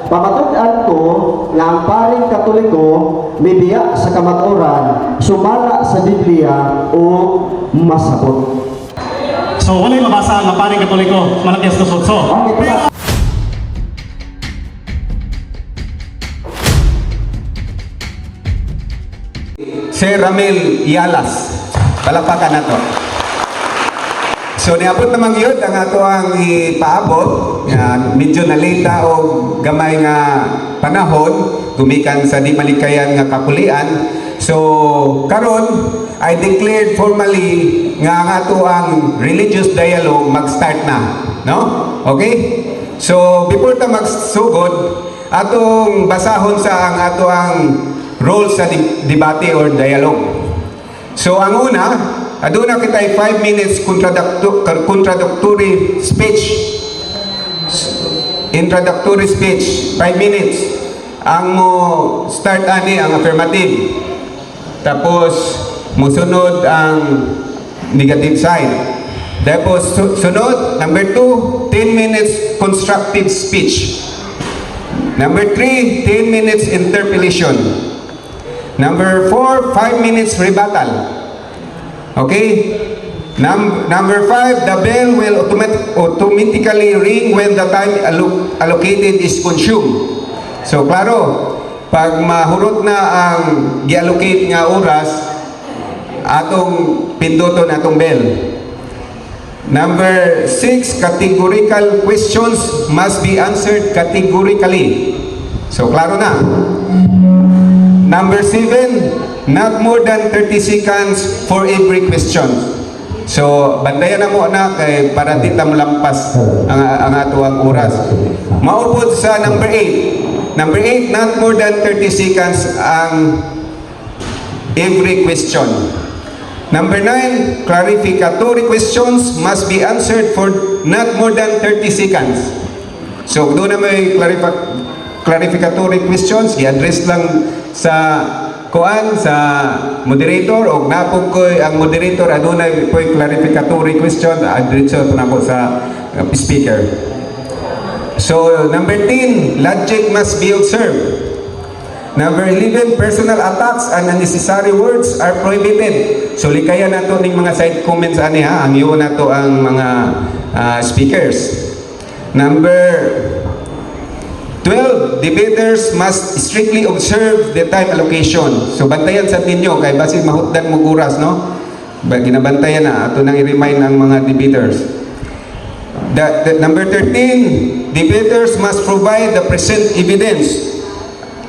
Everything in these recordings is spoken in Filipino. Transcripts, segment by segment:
Pamatud-an ko nga ang paring Katoliko mibiya sa kamatuoran, sumala sa Biblia o masabot. So, wala'y mabasa ang paring Katoliko, Malakias 2:8. Okay, Sir Ramil Yalas, palapakan na to. So niabot naman yun ang ato ang ipaabot, medyo nalita o gamay nga panahon, gumikan sa di malikayan nga kapulian. So karon I declared formally nga ang ato ang religious dialogue mag-start na, no? Okay? So before ta magsugod, atong basahon sa ang ato ang role sa debate or dialogue. So ang una, aduna kitay 5 minutes introductory speech. Introductory speech, 5 minutes. Ang mo start ani ang affirmative. Tapos musunod ang negative side. Tapos sunod, number 2, 10 minutes constructive speech. Number 3, 10 minutes interpellation. Number 4, 5 minutes rebuttal. Okay? Number 5, the bell will automatically ring when the time allocated is consumed. So, klaro, pag mahurot na ang gi-allocate nga oras, atong pinduton atong bell. Number 6, categorical questions must be answered categorically. So, klaro na. Number 7, not more than 30 seconds for every question. So, bandayan na mo na kay para di ta malampas ang ato ang oras. Maupod sa number 8. Number 8, not more than 30 seconds ang every question. Number 9, clarificatory questions must be answered for not more than 30 seconds. So, doon na may clarificatory questions, i-address lang sa kuan sa moderator o napog ko ang moderator adunay po clarificatory question address po nako sa speaker. So number 10, logic must be observed. Number 11, personal attacks and unnecessary words are prohibited. So likaya nato ning mga side comments ani ha, ang iyo nato ang mga speakers. Number 12, debaters must strictly observe the time allocation. So bantayan sa ninyo kay basi mahutdan mo oras, no? Ginabantayan na ato nang i-remind ang mga debaters. Number 13, debaters must provide the present evidence,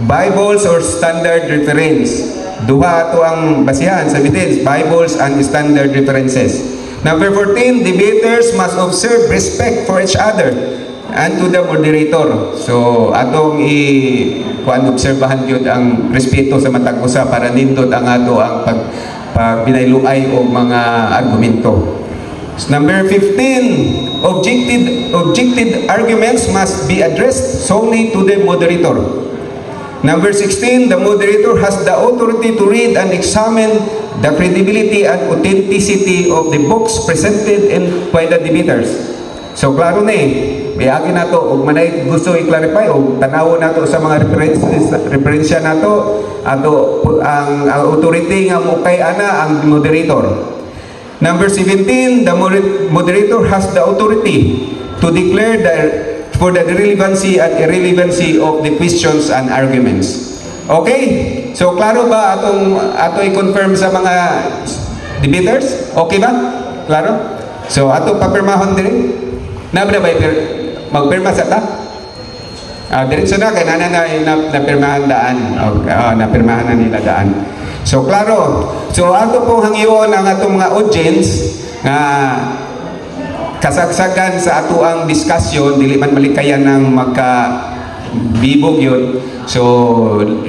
Bibles or standard reference. Duha ato ang basihan sa evidence, Bibles and standard references. Number 14, debaters must observe respect for each other and to the moderator. So atong obserbahan yun ang respeto sa matag usa para nindot ang ato ang pagbinaylukay o mga argumento. Number 15, objected arguments must be addressed solely to the moderator. Number 16, the moderator has the authority to read and examine the credibility and authenticity of the books presented by the debaters. So klaro na Biyagi na to, o manay gusto i-clarify, o tanaw na to sa mga referensya na to, ato ang authority nga mukay ana ang moderator. Number 17, the moderator has the authority to declare for the relevancy and irrelevancy of the questions and arguments. Okay? So klaro ba ato i-confirm sa mga debaters? Okay ba? Klaro? So ato papirmahon din. Nabra ba magpirma sa ta? Diretso na kay napirmahan daan. Napirmahan na nila daan. So klaro. So ato pong hangyon ang atong mga audience nga kasagsagan sa ato ang discussion dili man malikayan ng magka-bibog yun. So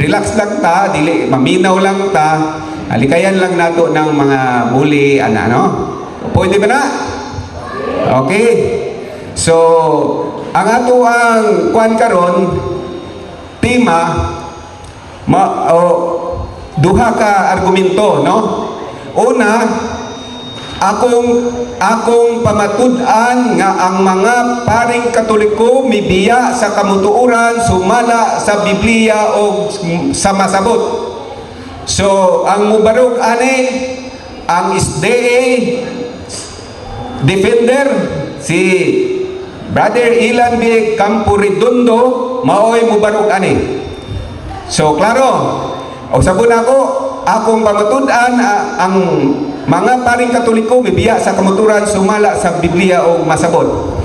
relax lang ta, dili maminaw lang ta. Alikayan lang nato ng mga muli no? Pwede ba na? Okay. So ang ato ang kuan karon tema duha ka argumento, no? Una, akong pamatud-an nga ang mga paring Katoliko mibiya sa kamutuoran sumala sa Biblia o sa masabot. So ang mubarog ani ang SDA defender si Brother Ilan B. Camporedondo maoy mubarog ani. So klaro, o sabon akong pamatud-an ang mga paring Katoliko mibiya sa kamuturan sumala sa Biblia o masabot.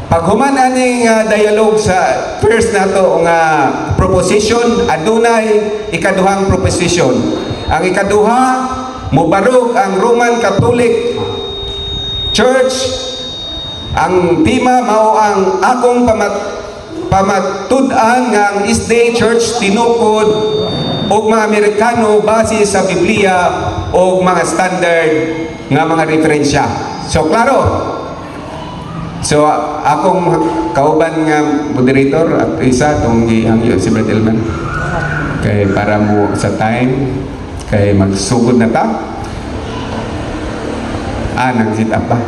Paghuman aning dialogue sa first nato nga proposition, adunay ikaduhang proposition. Ang ikaduha, mubarog ang Roman Catholic Church. Ang tema mao ang akong pamatud-an nga ang SDA Church tinukod og mga Amerikano base sa Biblia o mga standard nga mga referensya. So klaro. So akong kauban nga moderator at isa tong gihangyo si Brad Elman. Kay para mo sa time kay magsugod na ta. Nag-sit up ba?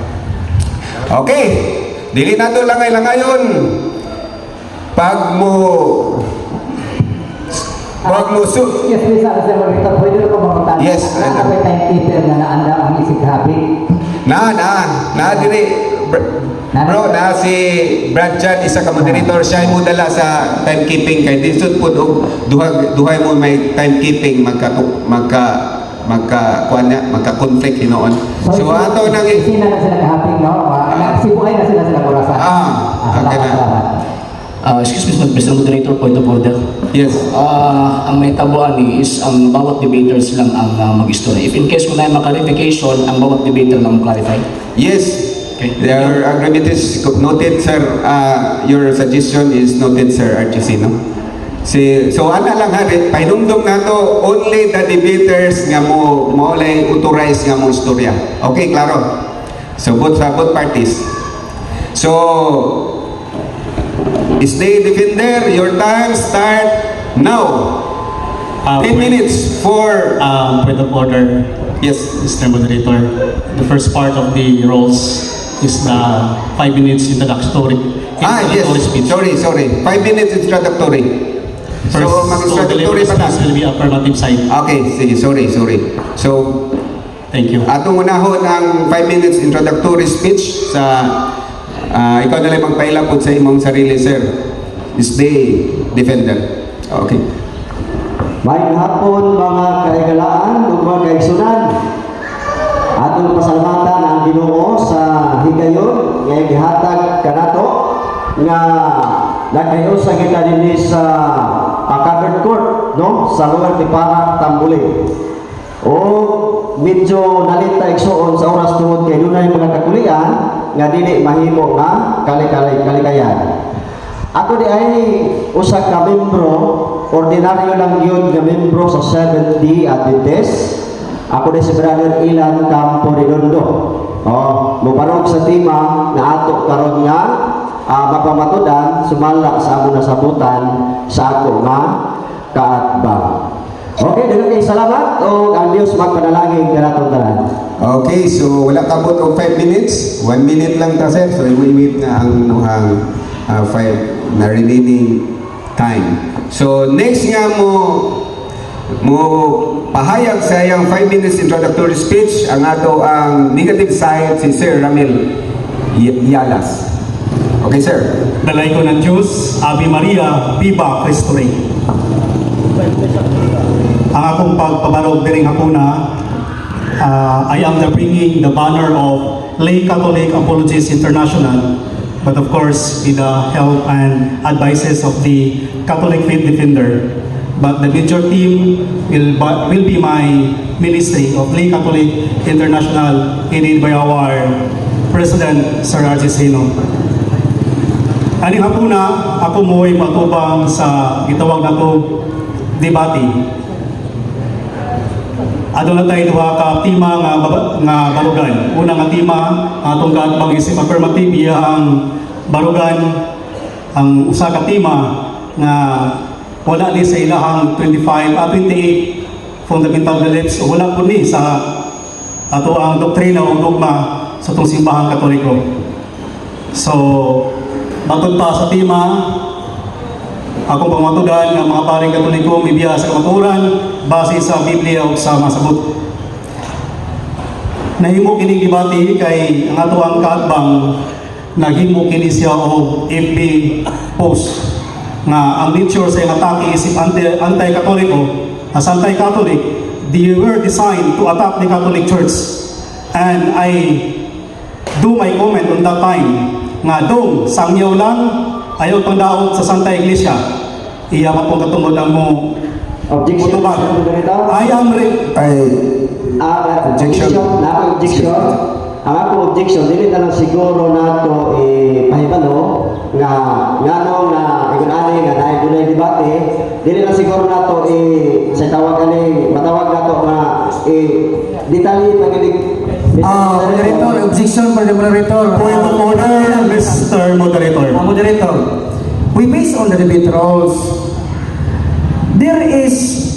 Okay. Dili nato langay-langayon. Pag mo Yes, please, Sir Marito, pwede ko mamuntan. Yes, may timetable na naanda ang isig happy. Na diri bro na si Brad Chan isa ka moderator siya mo dala sa timekeeping kay disud pud og duhay mo may timekeeping magka conflict hinoon. So ato nang Sina na sila happy, no? Sibuhay na sila orasan. okay na. Excuse me, Mr. Moderator, point of order. Yes. Ang may tabuan is ang bawat debaters lang ang mag-istorya. If in case kung na yung clarification, ang bawat debater lang clarify. Yes. Okay. Your agreement is noted, sir. Your suggestion is noted, sir Archesino. So ana lang hari, pahinumdum nato only the debaters nga mo lay authorize nga mo istorya. Okay, klaro. So both parties. So SDA Defender, your time start now. 10 minutes for Point of order, yes. Mr. Moderator. The first part of the rules is the 5 minutes introductory Yes. speech. Sorry. 5 minutes introductory. First, So mag-introductory pa ta. speech will be affirmative side. Okay, sige, sorry. So Thank you. atong unahon ang 5 minutes introductory speech sa ikaw na lang magpailapod sa imong sarili, sir. SDA Defender. Okay. May hapon mga kaigalaan ug mga kaigsunan. Atong pasalamatan ang Ginoo sa higayon nga gihatag kanato nga nagkayo sa kita dinhi sa covered court, no, sa lugar ni Parang Tambuli. O medyo nalita igsuon sa oras tungod kay dunay mga kakulian nga dili mahimo nga kalikayan. Ako di ay usa ka membro, ordinaryo lang yun nga membro sa Seventh-day Adventist. Ako di si Brother Ilan Camporedondo. Mubarog sa tema nga ato karon nga mapamatudan sumala sa among nasabutan sa ako nga kaatbang. Okay, daghang kay salamat o ang Dios magpanalangin kanatong tanan. Okay, so wala kabot og 5 minutes. 1 minute lang ta, sir. So i-wait na ang 5 na remaining time. So next nga mo pahayag sa iyang 5 minutes introductory speech ang ato ang negative side si Sir Ramil Yalas. Okay, sir. Dalay ko ng Diyos, Ave Maria, Viva Cristo Rey. Ang akong pagpabarog diring hapuna, I am bringing the banner of Lay Catholic Apologies International, but of course with the help and advices of the Catholic Faith Defender. But the major team will be my ministry of Lay Catholic International, headed by our President, Sir Archesino. Ani hapuna, ako mo'y matubang sa gitawag na to debate. Adto na tayo duha ka tema nga barugan. Una nga tema atong kaatbang isip affirmative iya ang barugan, ang usa ka tema nga wala ni sa ilahang 28 fundamental beliefs o wala po ni sa ato ang doktrina o dogma sa itong simbahang Katoliko. So, matod pa sa tema, akong pamatudan ng mga paring Katoliko may biya sa kamaturan base sa Biblia o sa masabot. Nahimo kining debate kay ang ato ang kaatbang naghimo kini siya og FB post nga ang nature sa iyang atake isip anti-Katoliko as anti-Catholic, they were designed to attack the Catholic Church. And I do my comment on that time nga dong sangyaw lang ayaw pang daot sa Santa Iglesia. Iya matong katungod ang mo Objection, Mutubag. Mr. Moderator. I am Objection. Na ako objection. Ang akong objection, dili na lang siguro na ito pahibalo nga nung na ikunani nga dahil doon ay debate, dili na siguro na ito sa tawag matawag na ito nga detalye pagilig. Moderator, objection for the moderator. point of order, Mr. Moderator. Moderator, we base on the debate rules. There is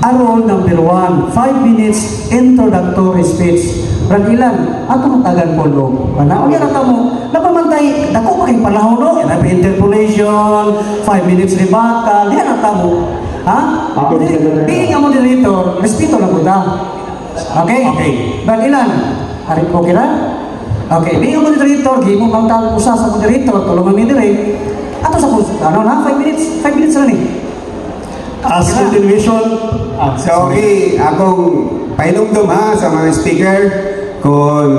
a rule number 1, 5 minutes introductory speech. Ragilan, ato matagan po lo. Kana o yan mo, napamantay, dako pa yung panahon no, yan interpolation, 5 minutes rebuttal, yan mo. Ha? Okay, Being a moderator, respeto lang ko ta. Okay? Okay. Ragilan, hari okay na? Okay, being a moderator, gi mo bang tawag usa sa moderator, tulungan ni dire. Ato sa ano na, 5 minutes lang ni. As continuation, So, okay, akong painumdum ha sa mga speaker kung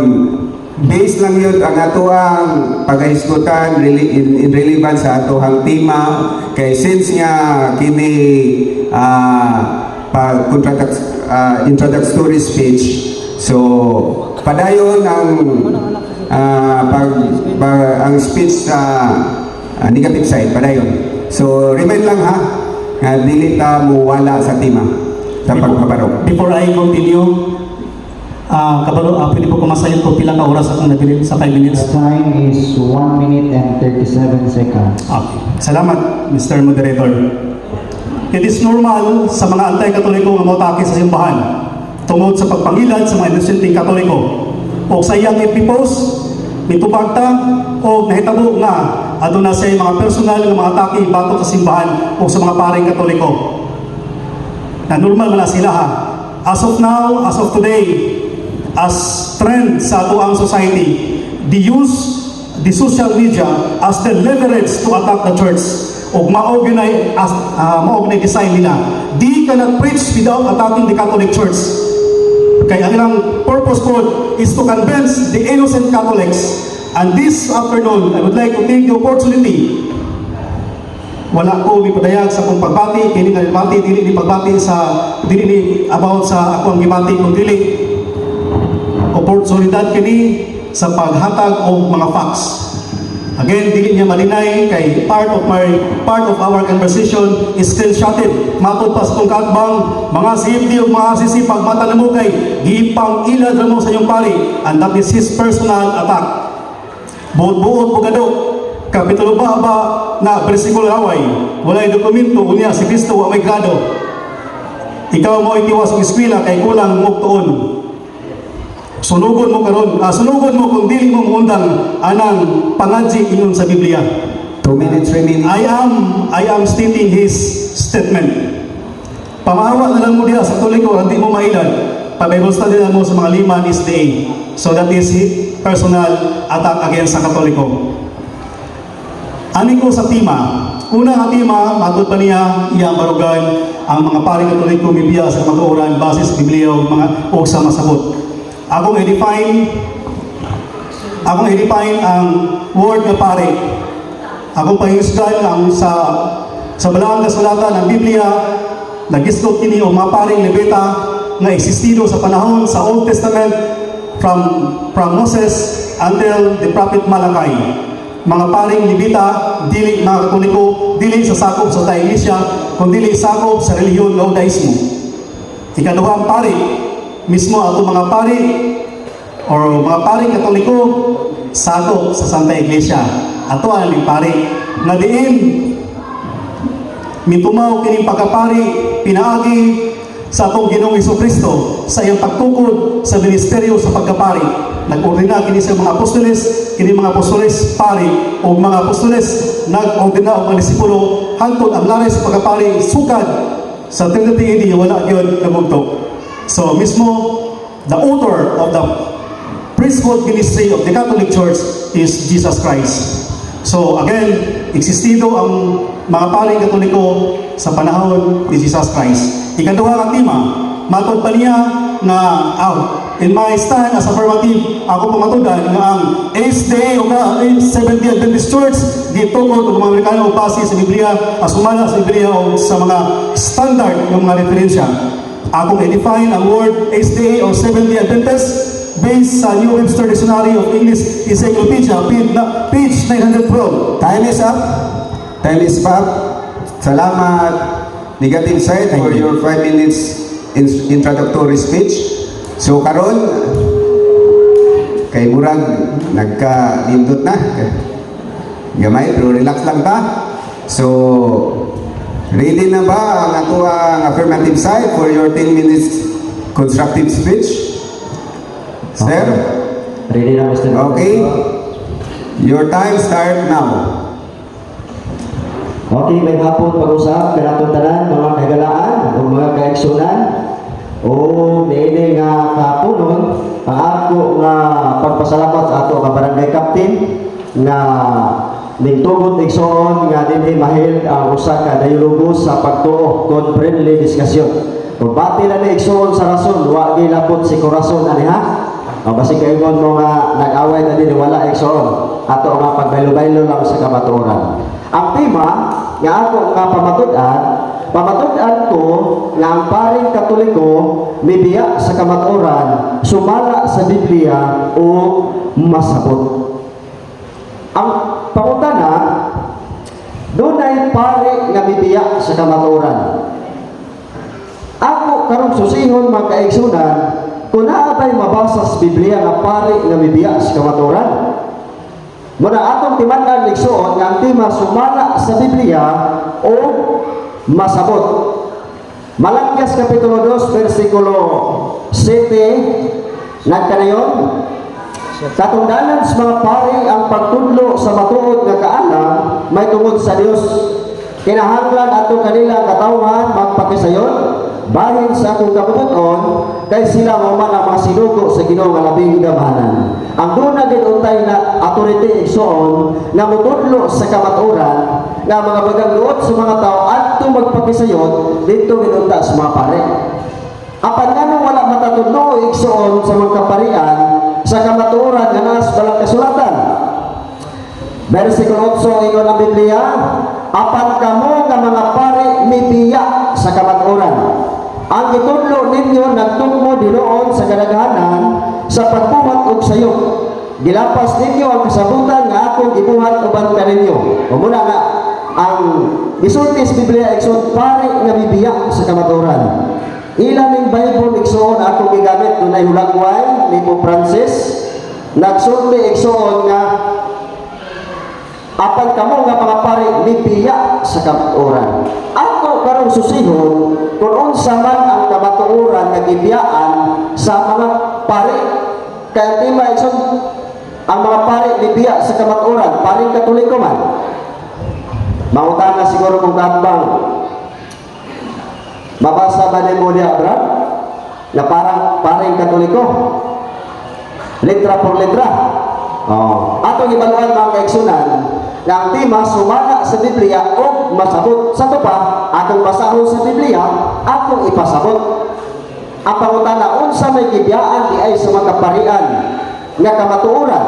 based lang yun ang ato ang pag-aiskutan in relevance sa ato ang tema kay since nga kini introductory speech, so padayon ang ang speech sa negative side padayon. So remind lang ha nga dili ta muwala sa tema sa pagpabarok. before I continue, pwede po kumasayon ko pila ka oras akong nabilin sa 5 minutes. The time is 1 minute and 37 seconds. Okay. Salamat, Mr. Moderator. It is normal sa mga anti-Katoliko nga motake sa simbahan tungod sa pagpangilad sa mga inosenteng Katoliko o sa iyang ipipos, mitubagta o nahitabo nga aduna sa mga personal nga mga atake batok sa simbahan o sa mga paring Katoliko. Na normal na sila ha. As of now, as of today, as trend sa ato ang society, they use the social media as the leverage to attack the church. O ma-organize design nila. They cannot preach without attacking the Catholic Church. Kaya ang ilang purpose po is to convince the innocent Catholics. And this afternoon, I would like to take the opportunity. Wala ko ipadayag sa akong pagbati, kini nga pagbati, dili ni pagbati sa dili ni about sa akong gibati kung dili oportunidad kini sa paghatag og mga facts. Again, dili niya malinay kay part of our conversation is screenshotted. Matod pa sa itong katbang, mga CFD o mga CC, pagmata na mo kay gipang ilad na mo sa iyong pari, and that is his personal attack. Buot-buot po gado, kapitulo ba na bersikulo haway, walay dokumento, unya si Kristo wa may grado. Ikaw mo itiwas ng eskwela kay kulang mo tuon. Sunugon mo karon, sunugon mo kung dili mo muundang anang pangadji ingon sa Biblia. 2 minutes remaining. I am stating his statement. Pamahawa na lang mo diha sa Katoliko, hindi mo mailan. Pa-Bible study na mo sa mga 5 is day. So that is his personal attack against sa Katoliko. Ani ko sa tema. Una nga tema, matod pa niya iyang barugan ang mga paring Katoliko mibiya sa matuoran base sa Biblia o sa masabot. Akong i-define ang word nga pare. Akong panghisgan ang sa balaang kasulatan ng Biblia, nagisgot kini o mga paring Levita nga existido sa panahon sa Old Testament from Moses until the prophet Malachi. Mga paring Levita, dili mga Katoliko, dili sa sakop sa Iglesia, kundi sakop sa relihiyon ng Judaismo. Ikaduhang pari, mismo ato mga pari or mga paring Katoliko sakop sa Santa Iglesia. Ato ang pari nga diin mitumaw kining pagkapari pinaagi sa atong Ginoong Hesukristo sa iyang pagtukod sa ministeryo sa pagkapari. Nag-ordina kini sa mga apostoles, kini mga apostoles pari o mga apostoles nag-ordina og mga disipulo hangtod ang lares sa pagkapari sukad sa Trinity AD wala gyud namugto. So mismo the author of the priesthood ministry of the Catholic Church is Jesus Christ. So again, existido ang mga paring Katoliko sa panahon ni Jesus Christ. Ikaduha ka tema, matod pa niya nga in my stand as affirmative, ako pamatudan nga ang SDA o nga Seventh-day Adventist Church gitukod og mga Amerikano o base sa Biblia, asumala sa Biblia o sa mga standard ng mga referensya. Akong i-define ang word SDA o Seventh-day Adventist based sa New Webster Dictionary of English Encyclopedia, page 912. Time is up. Time is up. Salamat, Negative Side, for your 5 minutes introductory speech. So karon kay murag nagka-lindot na. Gamay pero relax lang ta. So ready na ba ang ato ang affirmative side for your 10 minutes constructive speech? Sir? Ready na, Mr. Okay. Your time start now. Okay, may hapon pag-usap kanatong tanan mga kagalaan o mga kaigsunan o niini nga kapunon ang ako nga pagpasalamat sa ato nga barangay captain nga ningtugod igsoon nga dinhi mahil ang usa ka dialogo sa pagtuo kon friendly discussion. Kung bati na ni igsoon sa rason, wa gilabot si korason ani ha. Basi kaingon mo nga nag-away na din wala igsoon ato nga pagbaylo-baylo lang sa kamatuoran. Ang tema nga ako nga pamatudan ko nga ang paring Katoliko mibiya sa kamatuoran, sumala sa Biblia o masabot. Ang pangutana, dunay pare nga mibiya sa kamatuoran. Ako karong susihon mga kaigsunan, kung naabay mabasa sa Biblia nga pare nga mibiya sa kamatuoran. Muna atong timan-an ligsoon nga ang tema sumala sa Biblia o masabot. Malakyas Kapitulo 2, versikulo 7, nagkanayon, katungdanan sa mga pari ang pagtudlo sa matuod nga kaalam may tungod sa Dios. Kinahanglan ato kanila katawhan magpakisayon bahin sa akong kabubuton kay sila mo man ang mga sinugo sa Ginoo nga labing gamahanan. Ang duna gid untay na authority igsoon nga mutudlo sa kamatuoran nga mga pagagluot sa mga tao adto magpakisayon didto ginunta sa mga pare. Apan ngano wala matatudlo igsoon sa mga kaparian sa kamatuoran nga nas balang kasulatan. Versikulo 8 ingon ang Biblia, apan kamo nga mga pare mibiya sa kamatuoran. Ang itudlo ninyo nagtugmo dinuon sa kadaghanan sa pagbuhat og sayo. Gilapas ninyo ang kasabutan nga akong gibuhat uban kaninyo. Umuna nga ang gisulti sa Biblia igsoon pare nga mibiya sa kamatuoran. Ilan ning Bible igsoon ako gigamit dunay hulagway ni Pope Francis. Nagsulti igsoon nga apan kamo nga mga pare mibiya sa kamatuoran. Ako karong susihon kung unsa man ang kamatuoran nga gibiyaan sa mga pare. Kaya tema igsoon ang mga pare mibiya sa kamatuoran, paring Katoliko man. Mangutana siguro kung katbang mabasa ba ni mo diya, Brad? Na parang paring Katoliko. Letra por letra. Atong ibaluan mga kaigsunan nga ang tema sumala sa Biblia o masabot. Sa to pa, atong basahon sa Biblia, atong ipasabot. Ang pangutana, unsa may gibiyaan di ay sa mga kaparian nga kamatuoran.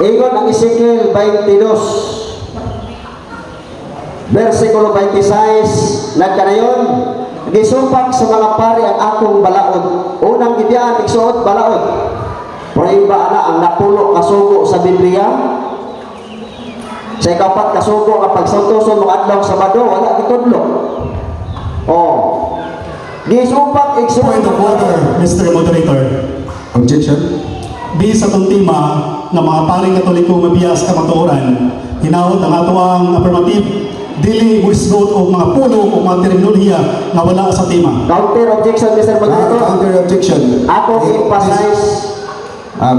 Ingon ang Ezekiel 22, versikulo 26, nagkanayon, gisumpak sa mga pari ang akong balaod. Unang gibiyaan, igsuot balaod. Pray ba na ang napulo kasugo sa Biblia? Sa ikapat kasugo ang pagsantuson ng adlaw Sabado, wala gitudlo. Gisumpak igsuot. Point of order, Mr. Moderator. Objection. Based sa itong tema ng mga paring Katoliko mabiya sa kamatuoran, hinawot ang ato ang affirmative dili muisgot o mga puno o mga terminolohiya nga wala sa tema. Counter objection, Mr. Moderator. Counter objection. Ako emphasize,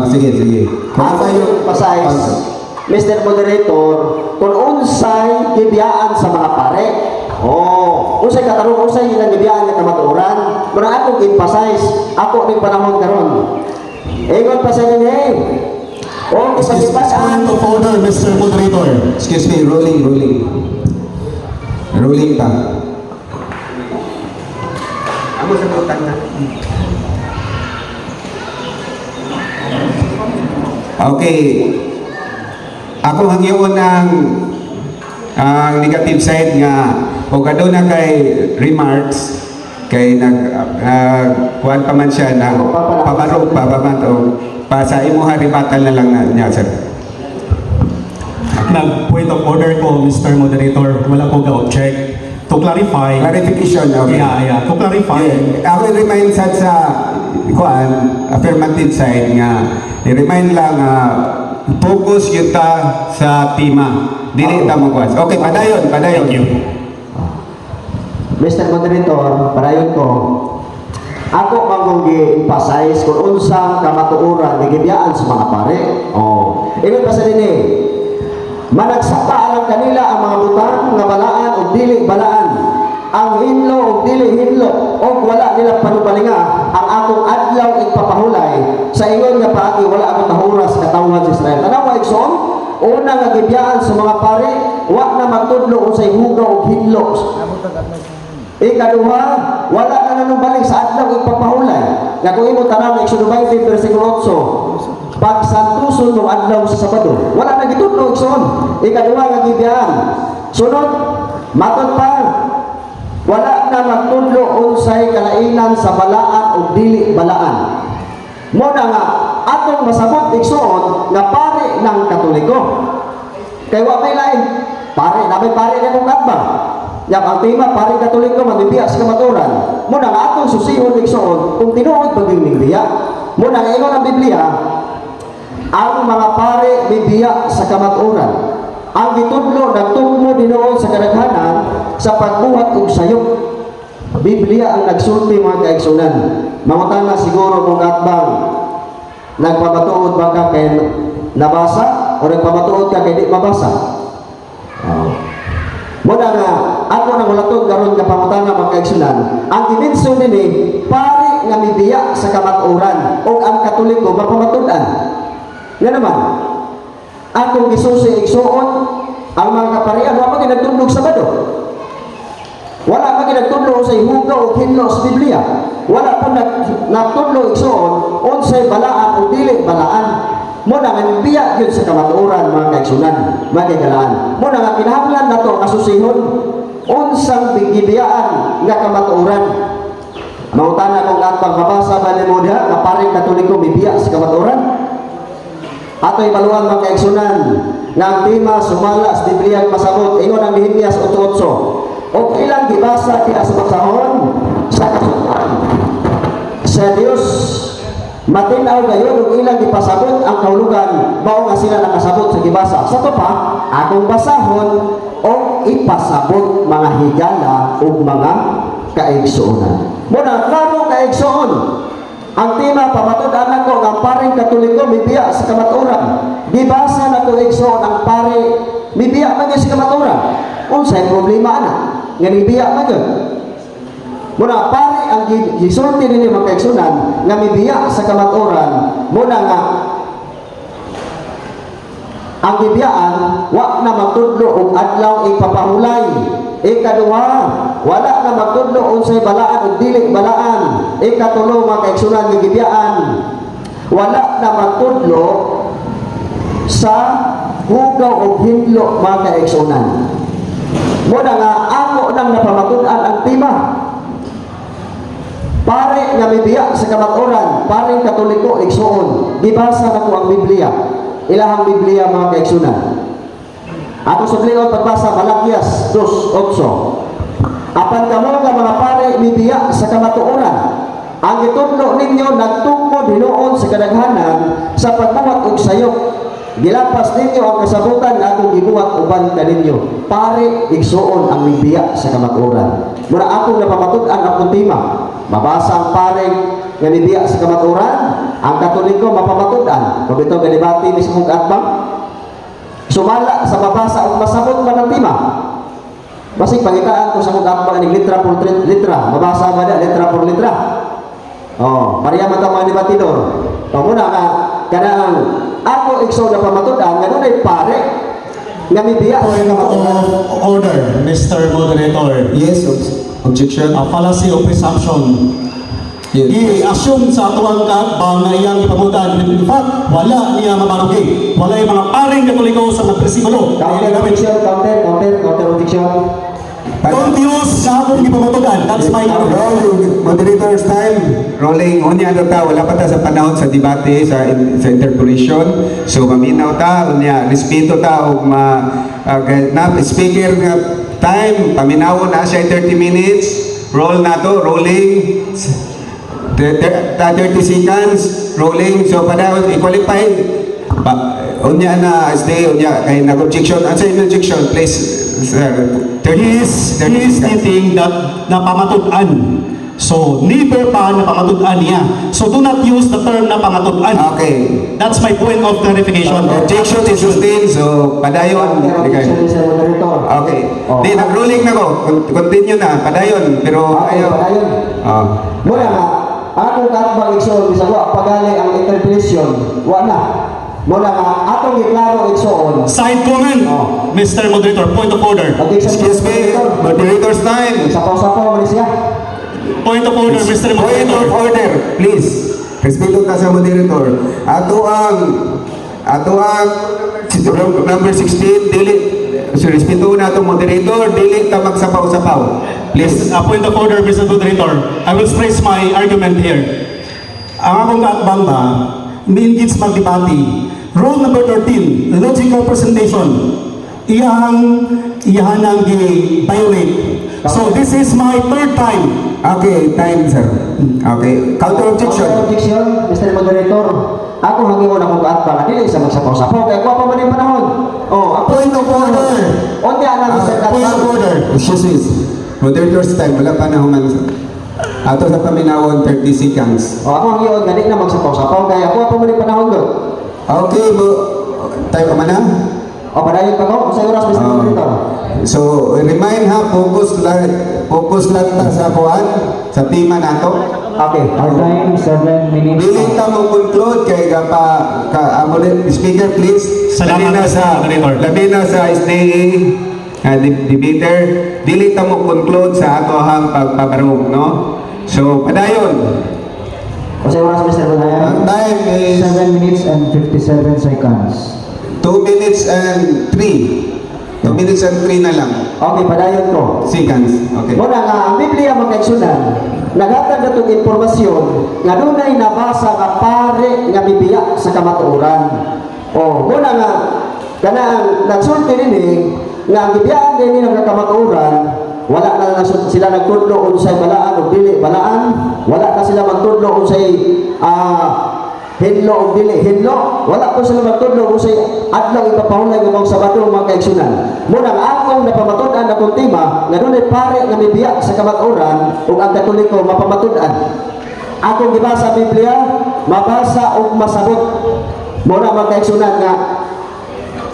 Sige. ako emphasize, Mr. Moderator, kung unsay gibiyaan sa mga pare, unsay katarong, unsay ilang gibiyaan nga kamatuoran, muna ako emphasize, ako ning panahon karon. Ingon pa sa ninyo, Point of order, Mr. Moderator. Excuse me, rolling. Rolling ka. Amo sa butan na. Okay. Ako hangyoon ang negative side nga o kaduna kay remarks kay kuwan pa man siya na pabarog pa o pa sa imuha ribatal na lang niya sir. Nag-point of order ko, Mr. Moderator, wala ko ga-object. To clarify, Clarification, okay. yeah, to clarify, Ako i-remind sa kuan affirmative side nga i-remind lang focus yun ta sa tema. Dili ta mo kuan. Okay, padayon. thank you. Mr. Moderator, parayon ko, ako mangong gi-emphasize kung unsang kamatuoran ni gibiyaan sa mga pare. Ingon pa sa dinhi, managsapa alang kanila ang mga butang nga balaan o dili balaan, ang hinlo o dili hinlo, o wala nila panupalinga ang akong adlaw igpapahulay sa ingon nga paagi wala akong nahuras katawhan sa Israel. Tanawa igsoon, una nga gibiyaan sa mga pare, wa na magtudlo unsay hugaw o hinlo. Ikaduha, wala ka na nung balik sa adlaw igpapahulay. Nga kung imo tanaw Exodo 20 versikulo 8, pagsantuson ng adlaw sa Sabado, wala na gitudlo igsoon. Ikaduha nga gibiyaan. Sunod, matod pa, wala na magtudlo unsay kalainan sa balaan o dili balaan. Muna nga atong masabot igsoon nga pare ng Katoliko. Kay wa may lain, pare na may pare na mong katba. Yang ang tema pare Katoliko mabibiya sa kamaturan. Muna nga atong susihon igsoon kung tinuod baging biya. Muna nga ingon ang Biblia, ang mga pare bibiya sa kamaturan. Ang gitudlo nagtugmo dinuon sa kadaghanan sa pagbuhat og sayop. Biblia ang nagsulti mga kaigsunan. Mangutana siguro kung atbang nagpamatuod ba ka kay nabasa o nagpamatuod ka kay di mabasa. Muna nga, ako nang ulatod karon nga pangutana mga kaigsunan, ang dimension nini pare nga mibiya sa kamatuoran o ang Katoliko mapamatudan. Nga naman, akong gisusi igsuon ang mga kaparian wa pa ginagtudlog sa Sabado. Wala pa ginagtudlo sa hugaw o hinlo sa Biblia. Wala pa nagtudlo igsuon unsay balaan o dili balaan. Muna nga biya yun sa kamatuoran mga kaigsunan, mga kaigalaan. Muna nga kinahanglan na to kasusihon unsang bigibiyaan nga kamatuoran. Mangutana kung atbang mabasa ba ni mo diha nga paring Katoliko mibiya sa kamatuoran? Ato'y baluan mga kaigsunan nga ang tema sumala sa Biblia masabot ingon ang Nehemias 8:8. O ilang gibasa diha sa pagsahon sa kasutan sa Dios matinaw gayon ug ilang gipasabot ang kahulugan mao nga sila nakasabot sa gibasa. Sa to pa akong basahon o ipasabot mga higala ug mga kaigsuonan. Muna klaro kaigsuon ang tema pamatud-an nako nga paring Katoliko mibiya sa kamatuoran. Gibasa nako igsuon ang pare mibiya man sa kamatuoran. Unsay problema ana nga mibiya man gyud. Muna pare ang gisulti nini mga kaigsunan nga mibiya sa kamatuoran. Muna nga ang gibiyaan wa na magtudlo og adlaw igpapahulay. Ikaduha, wala na magtudlo unsay balaan ug dili balaan. Ikatulo mga kaigsunan nga gibiyaan, wala na magtudlo sa hugaw ug hinlo mga kaigsunan. Muna nga ako nang napamatud-an ang tema pare nga mibiya sa kamatuoran, paring Katoliko igsuon. Gibasa nako ang Biblia, ilahang Biblia mga kaigsunan. Ako subligon pagbasa Malakias 2:8. Apan kamo nga mga pare mibiya sa kamatuoran, ang itudlo ninyo nagtungko dinuon sa kadaghanan sa pagbuhat og sayop. Gilapas ninyo ang kasabutan nga akong gibuhat uban kaninyo. Pare, igsuon ang mibiya sa kamaturan. Mura akong napamatud-an akong tima. Mabasa ang pare nga mibiya sa kamaturan, ang Katoliko mapamatud-an. Kung ito ganibati mismo atbang, sumala sa mabasa o masabot man ang tima. Basig pangitaan ko sa kong atbang ng litra por litra. Mabasa ba na litra por litra? Oh, Maria mata mga debatidor. O muna ka, kanang ako ikso na pamatud-an, nga ay pare, nga mibiya sa kamaturan. Order, Mr. Moderator. Yes, objection. A fallacy of presumption. Yes. I-assume sa atuang kaatbang na iyang ipamutan. In fact, wala niya mamarugi. Wala yung mga paring Katoliko sa nagpresikulo. Counter objection, counter objection. Don't use sa akong ipamutugan. That's my Moderator's time. Rolling. Unya na ta, wala pa ta sa panahon sa debate, sa interpolation. So, maminaw ta, unya, respeto ta, o speaker nga time, paminawon na siya 30 minutes. Roll na to, rolling. 30 seconds, rolling. So, padahon, i-qualified. Unya na, stay, unya, kay nag-objection. Ano sa objection, please, sir? He is stating that napamatud-an. So, neither pa napamatud-an niya. So, do not use the term napamatud-an. Okay. That's my point of clarification. Objection is sustained, so padayon. Counter objection, Mr. Moderator. Okay. Oh. Di, nag-rolling na ko. Continue na, padayon. Pero Okay, ayaw. padayon. Oh. Muna nga, akong katbang igsoon, bisa wa pagali ang interpretation, wa na. Muna nga, atong giklaro igsoon. Side comment, Oh. Mr. Moderator, point of order. Objection, Excuse me, moderator's time. Sapaw-sapaw mo siya. Point of order, Mr. Point of Moderator. order, please. Respeto ka sa moderator. Ato ang number 16, dili, so respeto na itong moderator, dili ka magsapaw-sapaw. Please. A point of order, Mr. Moderator. I will stress my argument here. Ang akong kaatbang ba, ni-engage magdebati. Rule number 13, logical presentation. Iyahan ang gi-violate. So this is my third time. Okay, time, sir. Okay. Counter objection. Counter objection, Mr. Moderator. Ako hangingon akong katbang, dili sa magsapaw-sapaw, kaya kwa pa man yung panahon. Oh, ako Point of order. Onti ana, Mr. Point of Katbang. order. Excuse me. Moderator's time. Wala pa na human. Ato sa paminawon, 30 seconds. Oh, ako hangingon, gani na magsapaw-sapaw, kaya kwa pa man yung panahon doon. Okay, tayo ka man na? O, padayon pa ko, sa oras, Mr. Moderator. So, remind ha, focus lang ta sa kuan, sa tema nato. Okay. Our time, 7 minutes. Dili ta mo conclude kay speaker please. Salamat, Labi na sa SDA debater, dili ta mo conclude sa ato hang pagpabarog, no? So, padayon. O, sa oras, Mr. Moderator. Ang time is 7 minutes and 57 seconds. 2 minutes and 3. 2 minutes and 3 na lang. Okay, padayon ko. Seconds. Okay. Muna nga, ang Biblia magkaigsunan, nagatag na itong informasyon nga dunay nabasa nga pare nga bibiya sa kamatuoran. O, muna nga, kanang nagsulti rin nga ang bibiyaan din ng kamatuoran, wala na sila nagtudlo unsay balaan o dili balaan, wala na sila magtudlo unsay hinlo o dili hinlo, wala po sila magtudlo unsay adlaw ipapahulay ng Sabado mga kaigsunan. Muna nga akong napamatud-an akong tema nga dunay pare nga mibiya sa kamatuoran ug ang Katoliko mapamatud-an. Akong gibasa Biblia, mabasa ug masabot. Muna mga kaigsunan nga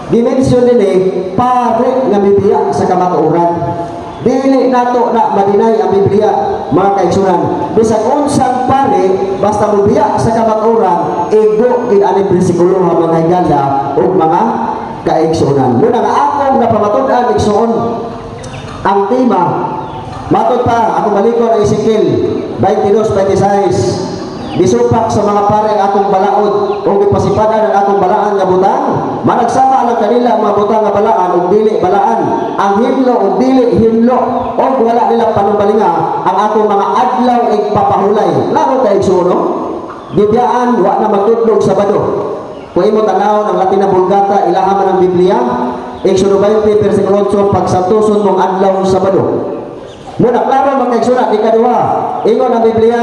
dimensyon nini pare nga mibiya sa kamatuoran. Dili nato na madinay ang Biblia mga kaigsunan. Bisag unsang pare basta mubiya sa kamatuoran, igo gid ani bersikulo nga mga higala ug mga kaigsunan. Muna nga akong napamatud-an igsuon ang tema matud pa akong balikon ang Ezekiel 22:26. Gisupak sa mga pare ang akong balaod o gipasipadan ang akong balaan nga butang. Managsama lang kanila ang mga butang nga balaan o dili balaan. Ang hinlo o dili hinlo o wala nilang panumbalinga ang akong mga adlaw igpapahulay. Laro kay igsuno. Bibiyaan wa na magtudlog Sabado. Kung imo tanaw ng Latin na Vulgata ilahaman ang Biblia, Exodo 20 versikulo 8 pagsantuson mong adlaw Sabado. Muna klaro magkaigsunan ikaduha. Ingon ang Biblia,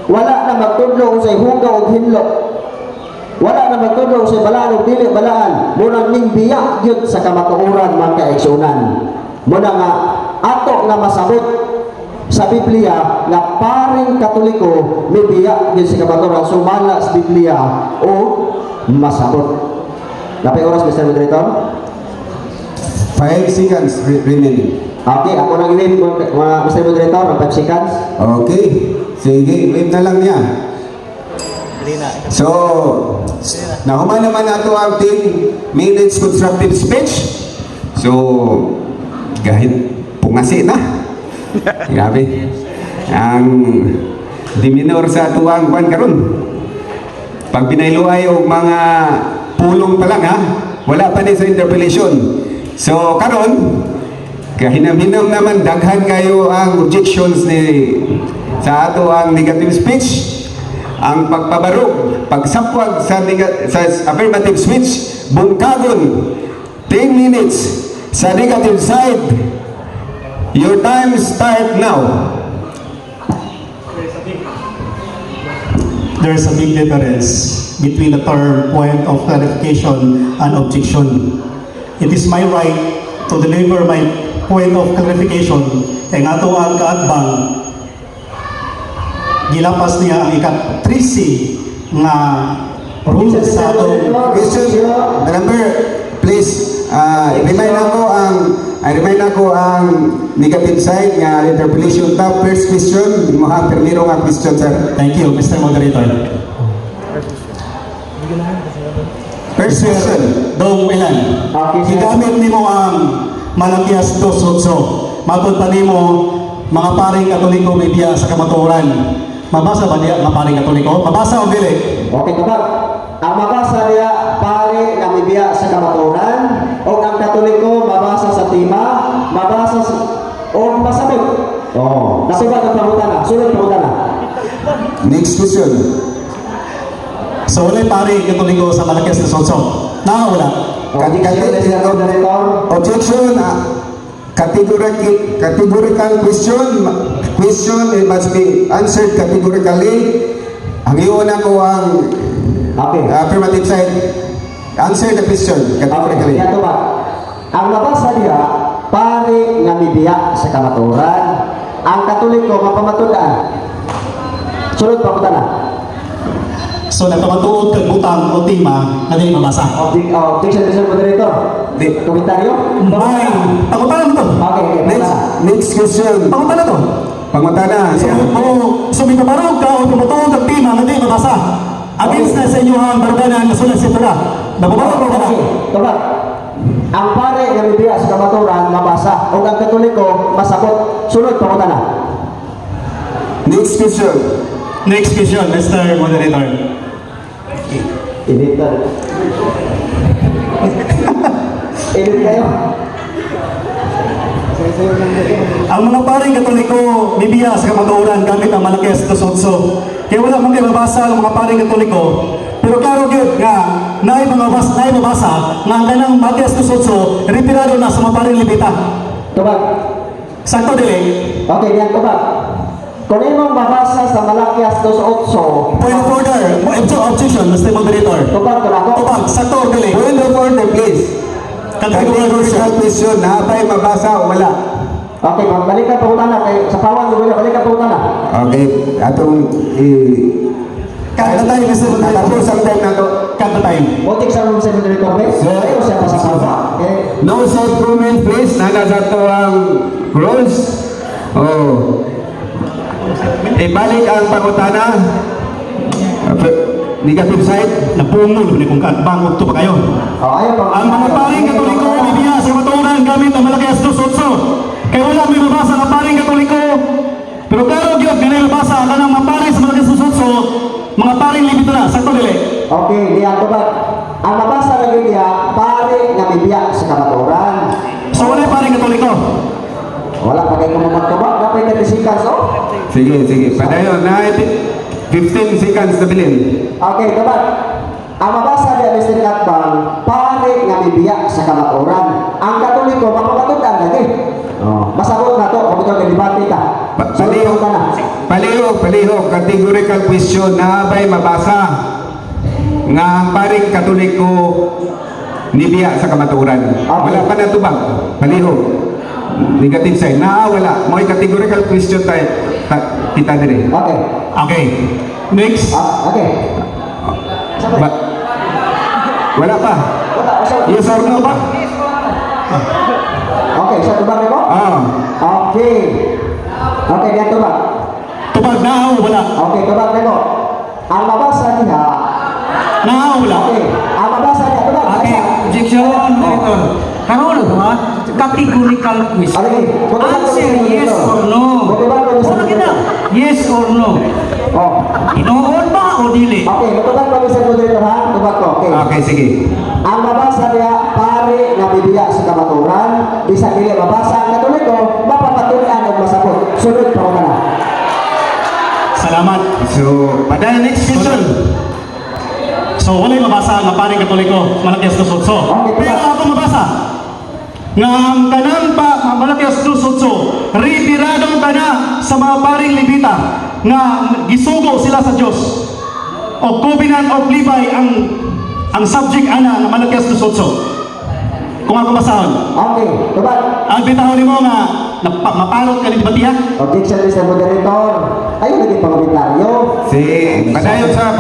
wala na magtudlo usay hugaw o hinlo. Wala na magtudo sa balaan o dili balaan. Muna ning biyak yun sa kamatuoran mga kaigsunan. Muna nga ato nga masabot sa Biblia nga paring Katoliko may biyak yun sa kamatuoran. Sumala sa Biblia o masabot. Napay oras, Mr. Moderator? 5 seconds remaining. Okay, ako nang i-wave Mr. Moderator, 5 seconds. Okay. Sige, wave na lang niya. So, nahuman naman nato ang 10 minutes constructive speech. So, kahit pungasi na. Grabe. Ang diminor sa tuwang kwan karon. Pag pinailuay og mga pulong pa lang ha, wala pa din sa interpellation. So, karon, kahinam-hinam naman, daghan kayo ang objections ni sa ato ang negative speech. Ang pagpabarog, pagsapwag sa affirmative speech, bungkagon 10 minutes sa negative side. Your time start now. There's a big difference between the term point of clarification and objection. It is my right to deliver my point of clarification kay nga to ang kaadbang gilapas niya ang ika-13 nga rules sa atong Question number, please. I-remind ako ang negative side nga interpellation tab. First question, mo ha permiro nga question, sir. Thank you, Mr. Moderator. First question. Dong ilan? Okay, sir. Gigamit nimo ang Malakias 2:8. Matod pa nimo mga paring Katoliko may biya sa kamatuoran. Mabasa ba niya mga paring Katoliko? Mabasa o dili? Okay, kapag ang mabasa niya pare nga mibiya sa kamatuoran o ang Katoliko mabasa sa tima, mabasa sa o masabot. Oh, nasubat ang pangutana. Sunod pangutana. Next question. So wala paring Katoliko sa Malakias 2:8. Wala. Objection. Categorical question it must be answered categorically. Ang iuna ko ang Okay. affirmative side. Answer the question categorically. Yan to ba? Ang mabasa niya pare nga mibiya sa kamatuoran, ang Katoliko mapamatudan. Sunod pangutana. So nagkamatuod kag butang o tima nga dili mabasa. Objection, Mr. Moderator. Komentaryo? May pangutan mo to. Okay, Next question. Pangutan na to. Pangutana. So may pabarog ka o tumatuod kag tima nga dili mabasa. Against na sa inyo ang baruganan na sulat sa tura. Nababarog mo na. Tubag. Ang pare nga mibiya sa kamatuoran mabasa o ang Katoliko masabot. Sunod pangutana. Next question. Next question, Mr. Moderator. Init na. Init kayo. Ang mga paring Katoliko bibiya sa kamatuoran gamit ang Malakias 2:8. Kaya wala mong kayo mabasa ang mga paring Katoliko. Pero klaro gyud nga naay mabasa nga ang kanang Malakias 2:8 retirado na sa mga paring Levita. Tubag. Sakto dili? Okay, yan tubag. Kung imong mabasa sa Malakias 2:8, Point of order. Objection, Mr. Moderator. tubag ko na ako. Tubag, sakto o dili? Point of order, please. Categorical Categorical question. Napay mabasa o wala? Okay, balikan pangutana kay sa pawan mo balikan pangutana. Okay. Atong Kada tayo, Mr. Moderator. natapos ang time na to. Kada time. Motik sa room sa Moderator Bes. Sir. Ayaw siya pa sa pawa. Okay. No self-comment, please. Nasa to ang rules. Oh. Ibalik ang pangutana. Negative side. Napungol ni kung kaatbang to pa kayo. Ayaw pa. Ang mga paring Katoliko bibiya sa kamatuoran gamit ang Malakias 2:8. Kaya wala may mabasa ang paring Katoliko. Pero klaro gyud nga mabasa ang kanang mga paring sa Malakias 2:8, mga paring Levita na. Sakto dili? Okay, diyan tubag. Ang mabasa ng Biblia, pare nga mibiya sa kamatuoran. So wala paring Katoliko. Wala pa kayo kumamatubag. Kapay na seconds, oh. Sige. Padayon na 15 seconds na bilin. Okay, tubag. Ang mabasa niya, Mr. Katbang, pare nga mibiya sa kamatuoran. Ang Katoliko, mapapatudan lagi. Masagot na to, kung ito nag-debate ka. Palihog. Palihog. Categorical question na ba'y mabasa? nga ang paring Katoliko nibiya sa kamaturan. Wala pa na tubag, paliho. Negative side. Wala. Mo'y categorical question tayo. Kita dire. Okay. Okay. Next. Okay. Ba- wala pa. Wala. Yes or no ba? Okay, sa tubag mo? Okay. Okay, diyan tubag. Tubag na o wala? Okay, tubag mo. Ang mabasa niya. Na o wala? Okay. Ang mabasa niya, tubag. Okay, objection, Director. Karoon ba? Categorical question. Okay. Answer yes or no. Una kita, yes or no. Oh. Inoon ba o dili? Okay, matubag kami sa moderator ha. Tubag ko. Okay. Okay, sige. Ang mabasa niya, pare na bibiya sa kamaturan, bisa dili mabasa ang Katoliko, mapapatulan o masabot. Sunod pa ko na. Salamat. So, pada next question. So, wala yung mabasa nga paring Katoliko, Malakias 2:8. Pero ako mabasa, nga ang kanang Malakias 2:8, retiradong ka na sa mga paring Levita, nga gisugo sila sa Diyos. O Covenant of Levi ang subject ana ng Malakias 2:8. Kung ako basahon. Okay, tubag. Ang bitahon mo nga, mapalot ka ni Batiya? Objection, Mr. Moderator. Ayun naging pangomentaryo. Si, padayon sa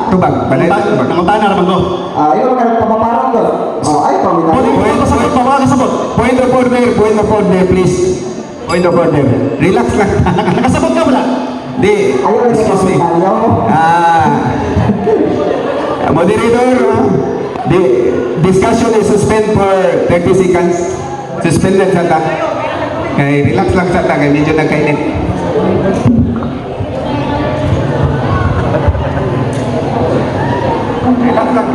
tubag. Padayon sa tubag. Nangunta na naman ko. Ayun ang papaparang doon. Ay, pangomentaryo. Pwede ko sabot, pawag ka sabot. Point of order, please. Point of order. Relax lang. Nakasabot ka wala? Di, Ayun naging excuse me. pangomentaryo. Moderator, the discussion is suspend for 30 seconds. Suspended sa ta. Kay relax lang sa ta, kay medyo nagkainit. Relax lang.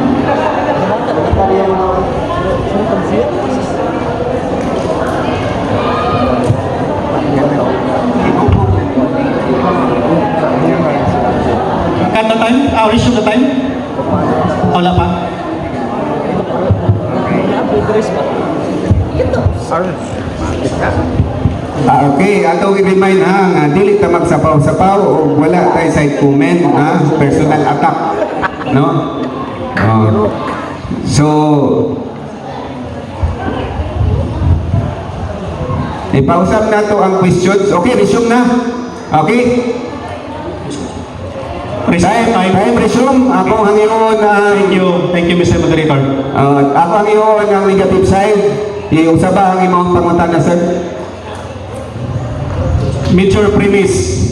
Cut the time? Resume the time? Wala pa? Okay, ato i-remind ha, nga dili ta magsapaw-sapaw o wala tay side comment ha, personal attack, no? So ipausap na to ang questions. Okay, resume na. Okay? Time resume. Ako ang iyon Thank you, Mr. Moderator. ako ang iyon ang negative side. Iusap ba ang imong pangutana, sir? Major premise.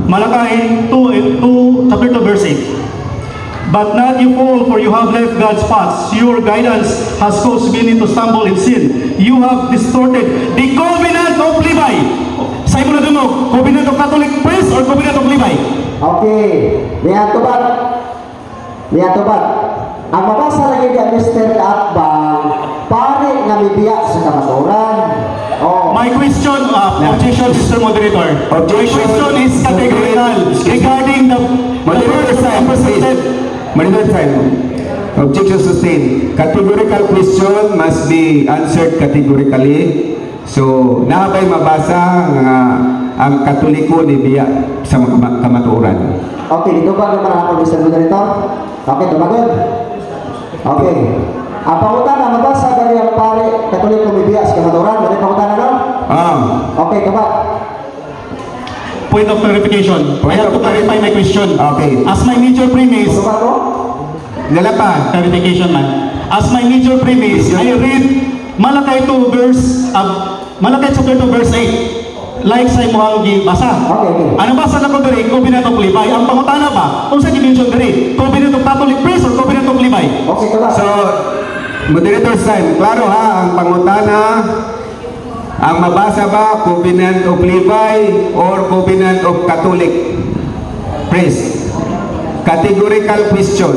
Malakay 2, chapter 2, verse 8. But not you fall, for you have left God's paths. Your guidance has caused many to stumble in sin. You have distorted the covenant of Levi. Sa imo na dumog, covenant of Catholic priest or covenant of Levi? Okay. Niya tubag. Ang mabasa lagi niya, Mr. Kaatbang, pare nga mibiya sa kamaturan. Oh. My question, objection, Mr. Moderator. My question is categorical regarding the verse that presented. Moderator time. Objection sustained. Categorical question must be answered categorically. So, naabay mabasa nga ang Katoliko ni biya sa kamaturan. Okay, dito ba naman ako, Mr. Moderator? Okay, tumagon. Okay. Ang pangutan na mabasa dari ang pare Katoliko mibiya sa kamaturan. Ano yung pangutan na no? Okay, tubag. Point of clarification. I have to clarify my question. Okay. As my major premise, Tubag ko? Dala pa. clarification man. As my major premise, I read Malakay 2 verse, Malakay chapter 2 verse 8. Like sa imuhang gibasa. Okay. Ano basa na ko diri? Covenant of Levi. Ang pangutana ba? Kung sa dimension diri, covenant of Catholic priest or covenant of Levi? Okay, tubag. So, moderator's time. Klaro ha, ang pangutana, ang mabasa ba, Covenant of Levi or Covenant of Catholic priest? Categorical question.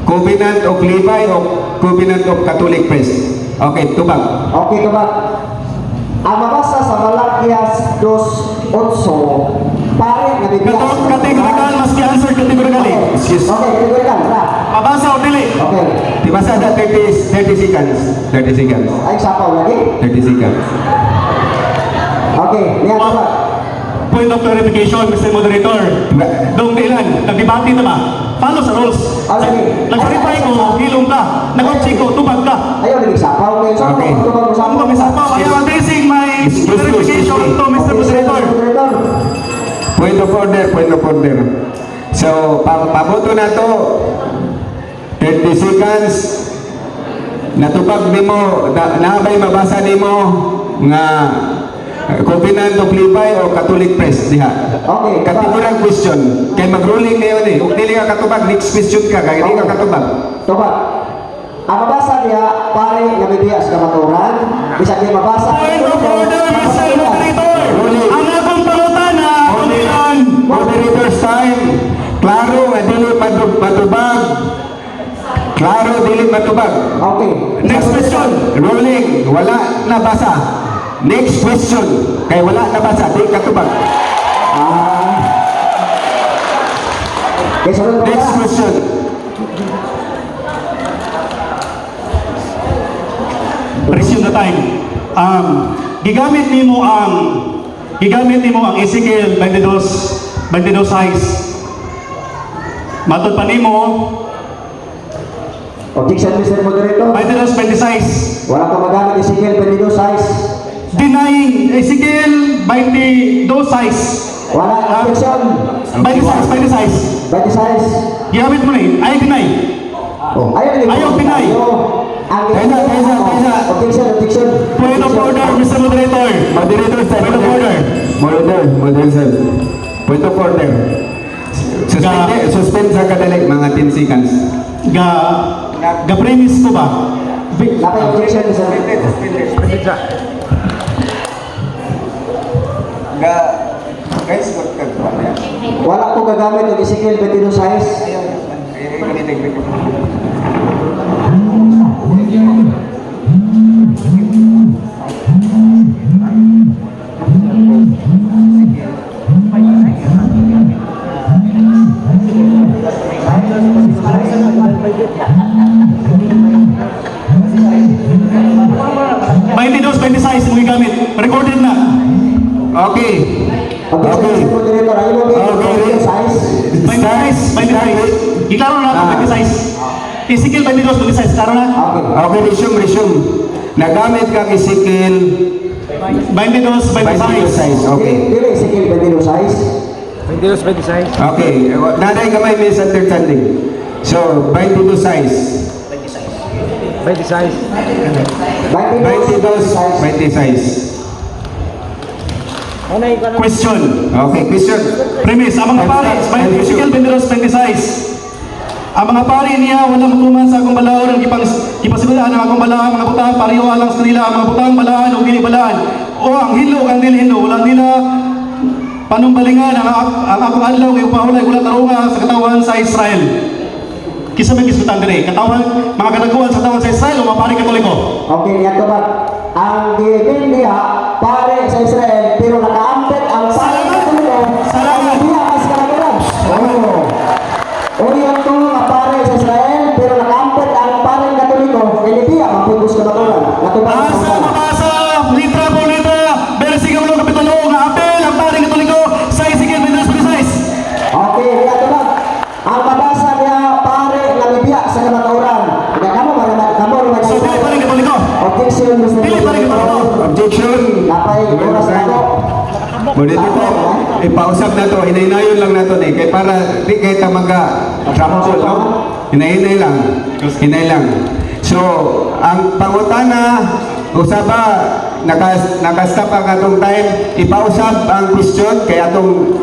Covenant of Levi o Covenant of Catholic priest? Okay, tubag. Okay, tubag. Ang mabasa sa Malakias 2:8, pare nga mibiya sa Categorical, must be answered categorically. Excuse. Okay, categorical. Mabasa o dili? Okay. Dibasa na 30 seconds. 30 seconds. Ay, sapaw lagi. 30 seconds. Okay, niya tubag. Point of clarification, Mr. Moderator. Dong kailan? Nagdebate na ba? palo sa rules. Ah, sige. Nag-verify ko, hilong ka. Nag-check ko, tubag ka. Ayaw, nagsapaw kayo. So, Okay. ito ba Ang kumisapaw, I am addressing my clarification to Mr. Moderator. Point of order, point of order. So, paboto na to. 30 seconds. Natupag nimo, nabay mabasa nimo nga Covenant of Levi o Catholic Press diha. Okay. Kategorang question. Kay mag-ruling na yun eh. Kung dili ka katubag, next question ka. Kaya hindi ka katubag. Toba. Ang mabasa niya, pare, nabibiyas ka maturan. Bisa niya mabasa. Point of order, Mr. Moderator. Ang akong pangutana, Moderator's time. Klaro nga dili matubag. Klaro dili matubag. Okay. Next question. Ruling, wala nabasa. Next question. Kay wala nabasa, di katubag. Okay, sunod mo Next na. question. Resume the time. Gigamit nimo ang Ezekiel 22 size. Matod pa nimo Objection, Mr. Moderator. 22 size. Wala ka magamit Ezekiel 22 size. Denying Ezekiel 22 size. Wala objection. 20 size. 20 size. Gigamit mo na eh. I deny. Oh, ayaw deny. Objection. Point of order, Mr. Moderator. Moderator's time. Point of order. Moderator. Point of order. Suspend sa kadali, mga 10 seconds. Ga-premise ko ba? Napay objection, Mr. Guys, what ka ba? Wala ko gagamit ng Ezekiel 22 size. size mo gigamit. Recorded na. Okay. Objection, Mr. Moderator. Ayaw mo Okay. 22 size. 20 size. Iklaro na 20 size. Ezekiel 22 size. Klaro na. Okay. Okay, resume. Nagamit kang Ezekiel 22 22 size. size. Okay. Dili Ezekiel 22 size. Okay. Naday gamay misunderstanding. So, 22 size. 22 size. 20 size. Question. Okay, question. Premise, ang mga pari, Ezekiel 22 size. Ang mga pari niya walang tuman sa akong balaod ang ipasimulaan ang akong balaan mga butang pariho alang sa kanila ang mga butang balaan o dili balaan o ang hilo ang dili hilo wala nila panumbalingan ang akong adlaw kay upahulay wala tarunga sa katawan sa Israel. Kisa may kisbutan dire katawan mga kadaguan sa katawan sa Israel o mga pari Katoliko. Okay, niya to ba? Ang gibin niya, pare sa Israel, pero nakaampit ang pare Salamat. Katoliko. Salamat. Ang diya as kalagaran. O yung to nga pare sa Israel, pero nakaampit ang pare Katoliko. Hindi diya, maputos ka matulan. Natubang Asa mabasa litra po litra versikulo kapitulo nga apel ang pari Katoliko sa Ezekiel 22 size. Okay, niya to ba? Ang mabasa niya, pare nabibiya sa kamaturan. Kaya kamo ba So dili pari Katoliko. Objection, Mr. Dili pari Katoliko. Objection. Napay oras na ako. Muli dito, ipausap na to, hinay-hinayon lang na to eh, kaya para di kayo tamaga trample, no? Hinay-hinay lang, hinay lang. So, ang pangutana, usaba, nakastop ang atong time, ipausap ang question, kaya atong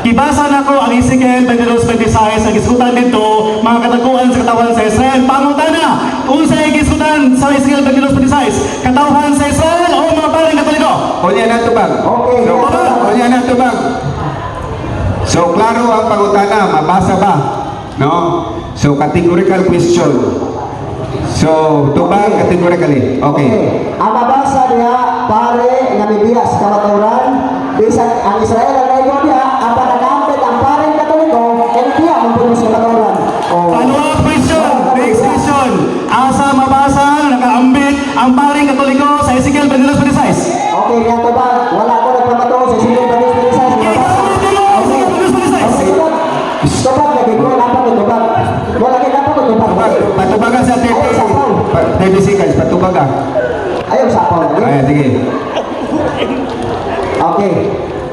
Ibasa na ko ang Ezekiel 22:26 ang gisgutan dito mga kataguan sa katawan sa Israel. Pangutana, unsa ang gisgutan sa Ezekiel 22:26? Katawan sa Israel o mga paring Katoliko? unya na to bang? Okay, So, yeah. unya na to bang? So, klaro ang pangutana, mabasa ba? No? So, categorical question. So, tubang categorically. Okay. Ang mabasa niya, pare, nabibiya sa kamaturan, bisan ang Israel ang naigo niya, ang panagampit ang pare Katoliko, hindi niya mapunos sa kamaturan. Follow-up question. Next question. Asa mabasa nakaambit ang paring Katoliko sa Ezekiel 22:26? Okay, niya to ba? Wala ko nagpapatuon sa Ezekiel 22:26. Ikaw, Ezekiel 22:26. Okay, ito ba? Nagiging sige. Okay.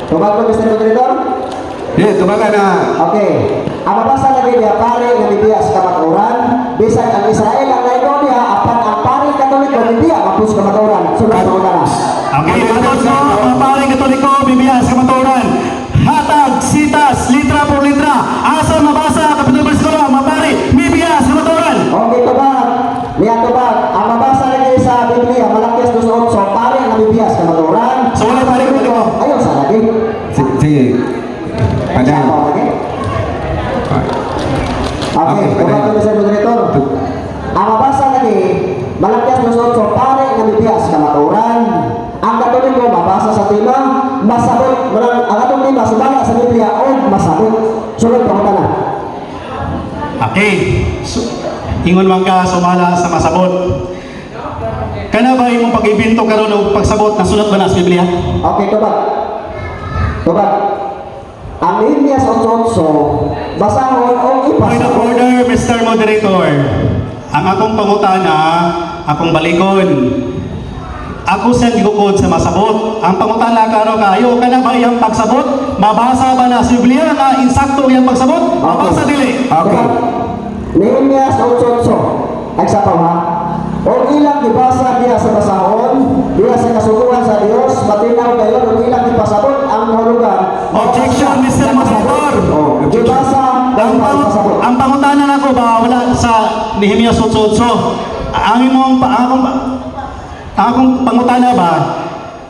Tubag ko, Mr. Moderator? Yeah, tumaga na. Okay. Ang mabasa lagi niya, pare nga bibiya sa kamaturan, bisag ang Israel ang naigo niya, apat ang pare katoliko, bibiya kapos kamaturan. Sunod sa una na. Okay, atot ko, mga paring katoliko, bibiyas, kamaturan. Hatag, sitas, litra por litra. Asa mabasa, Kapitol Berskola, mga pare, bibiyas, kamaturan. Okay, tubag. Niya tubag. Ang mabasa lagi sa Biblia, Malakias 2:8, pare nga bibiya sa kamaturan. So, wala paring katoliko. Ayun, sa lagi. Sige. Padang. Okay, Okay, tubag ko, Mr. Moderator. Ang mabasa lagi, Malakias 2:8, pare nga bibiya sa kamaturan. Ang katoliko, mabasa sa tema, masabot. Ang atong tema, sumala sa Biblia, o masabot. Sunod pa na. Okay. So, ingon man ka sumala sa masabot. Kana ba imong pag-ibinto karon og pagsabot na sulat ba na sa Biblia? Okay, tubag. Tubag. Ang Nehemias 8:8, basahon o Point of ipasabot. order, Mr. Moderator. Ang akong pangutana, akong balikon. Ako siyang gigukod sa masabot. Ang pangutana karo kayo, kana ba iyang pagsabot? Mabasa ba na sa Biblia na insakto iyang pagsabot? Mabasa dili. Okay. Nehemias 8:8. Nagsapaw ha. O ilang gibasa diya sa basahon, diya sa kasuguan sa Dios, matinaw kayo, o ilang gipasabot ang hulugan. Objection, Mr. Moderator. Oh, gibasa Ang, ang pasabot. ang pangutana nako ba wala sa Nehemias 8:8. Ang imong akong pangutana ba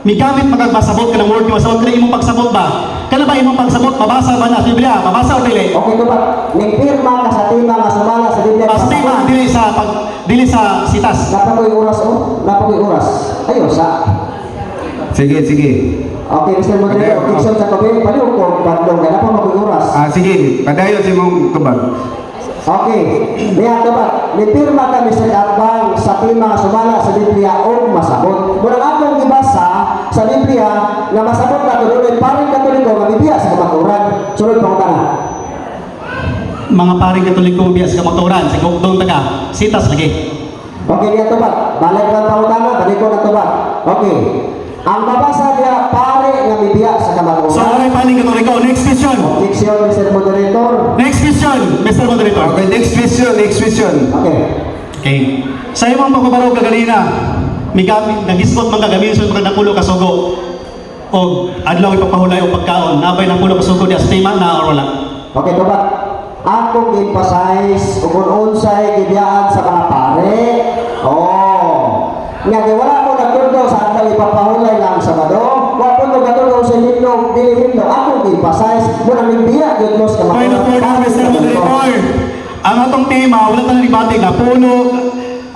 migamit magagbasabot ka ng word nga masabot kana imong pagsabot ba? Kana ba imong pagsabot mabasa ba na sa Biblia? Mabasa o dili? Okay, tubag. Nagpirma ka sa tema nga sumala sa Biblia. Basta ba dili sa sitas. Napakoy oras o? Napakoy oras. Ayun, sa... Sige, sige. Okay, Mr. Moderator, Okay, Dixon sa kabi, paliw ko, bandong, kaya pa makoy oras. Sige. Padayon si mong tubag. Okay, niya ito ba? Nipirma ka, Mr. Atbang, sa tema nga sumala sa Biblia o masabot. Muna akong ibasa sa Biblia na masabot na ito, doon paring katoliko, mabibiyas sa kamaturan. Sunod pa ko na. Mga paring katoliko biya sa kamaturan sa gugdong taga sitas lagi. Okay, niya ito ba? Balik lang pa ko na, balik ko na ito ba? Okay. Ang mabasa niya, pare nga bibiya sa kamaturan. So ano paring katoliko? Next question. Objection, Mr. Moderator. Next question, Mr. Moderator. Okay, next question. Okay. Okay. Sa imong pagbabarog kagalina, migamit nagisgot man kagaminson pag napulo ka sugo. O adlaw ipapahulay o pagkaon, nabay napulo ka sugo diya sa tema na or wala. Okay, ito ba? Akong emphasize kung unsay gibiyaan sa mga pare. Nga kay wala ko nagturdo sa atang ipapahulay lang sa Sabado. Wa ko nagturdo sa Lindong, dili Lindo. Akong emphasize mo na biya gyud los ka Point of order, Mr. Moderator. Ang atong tema, wala tayo nibati na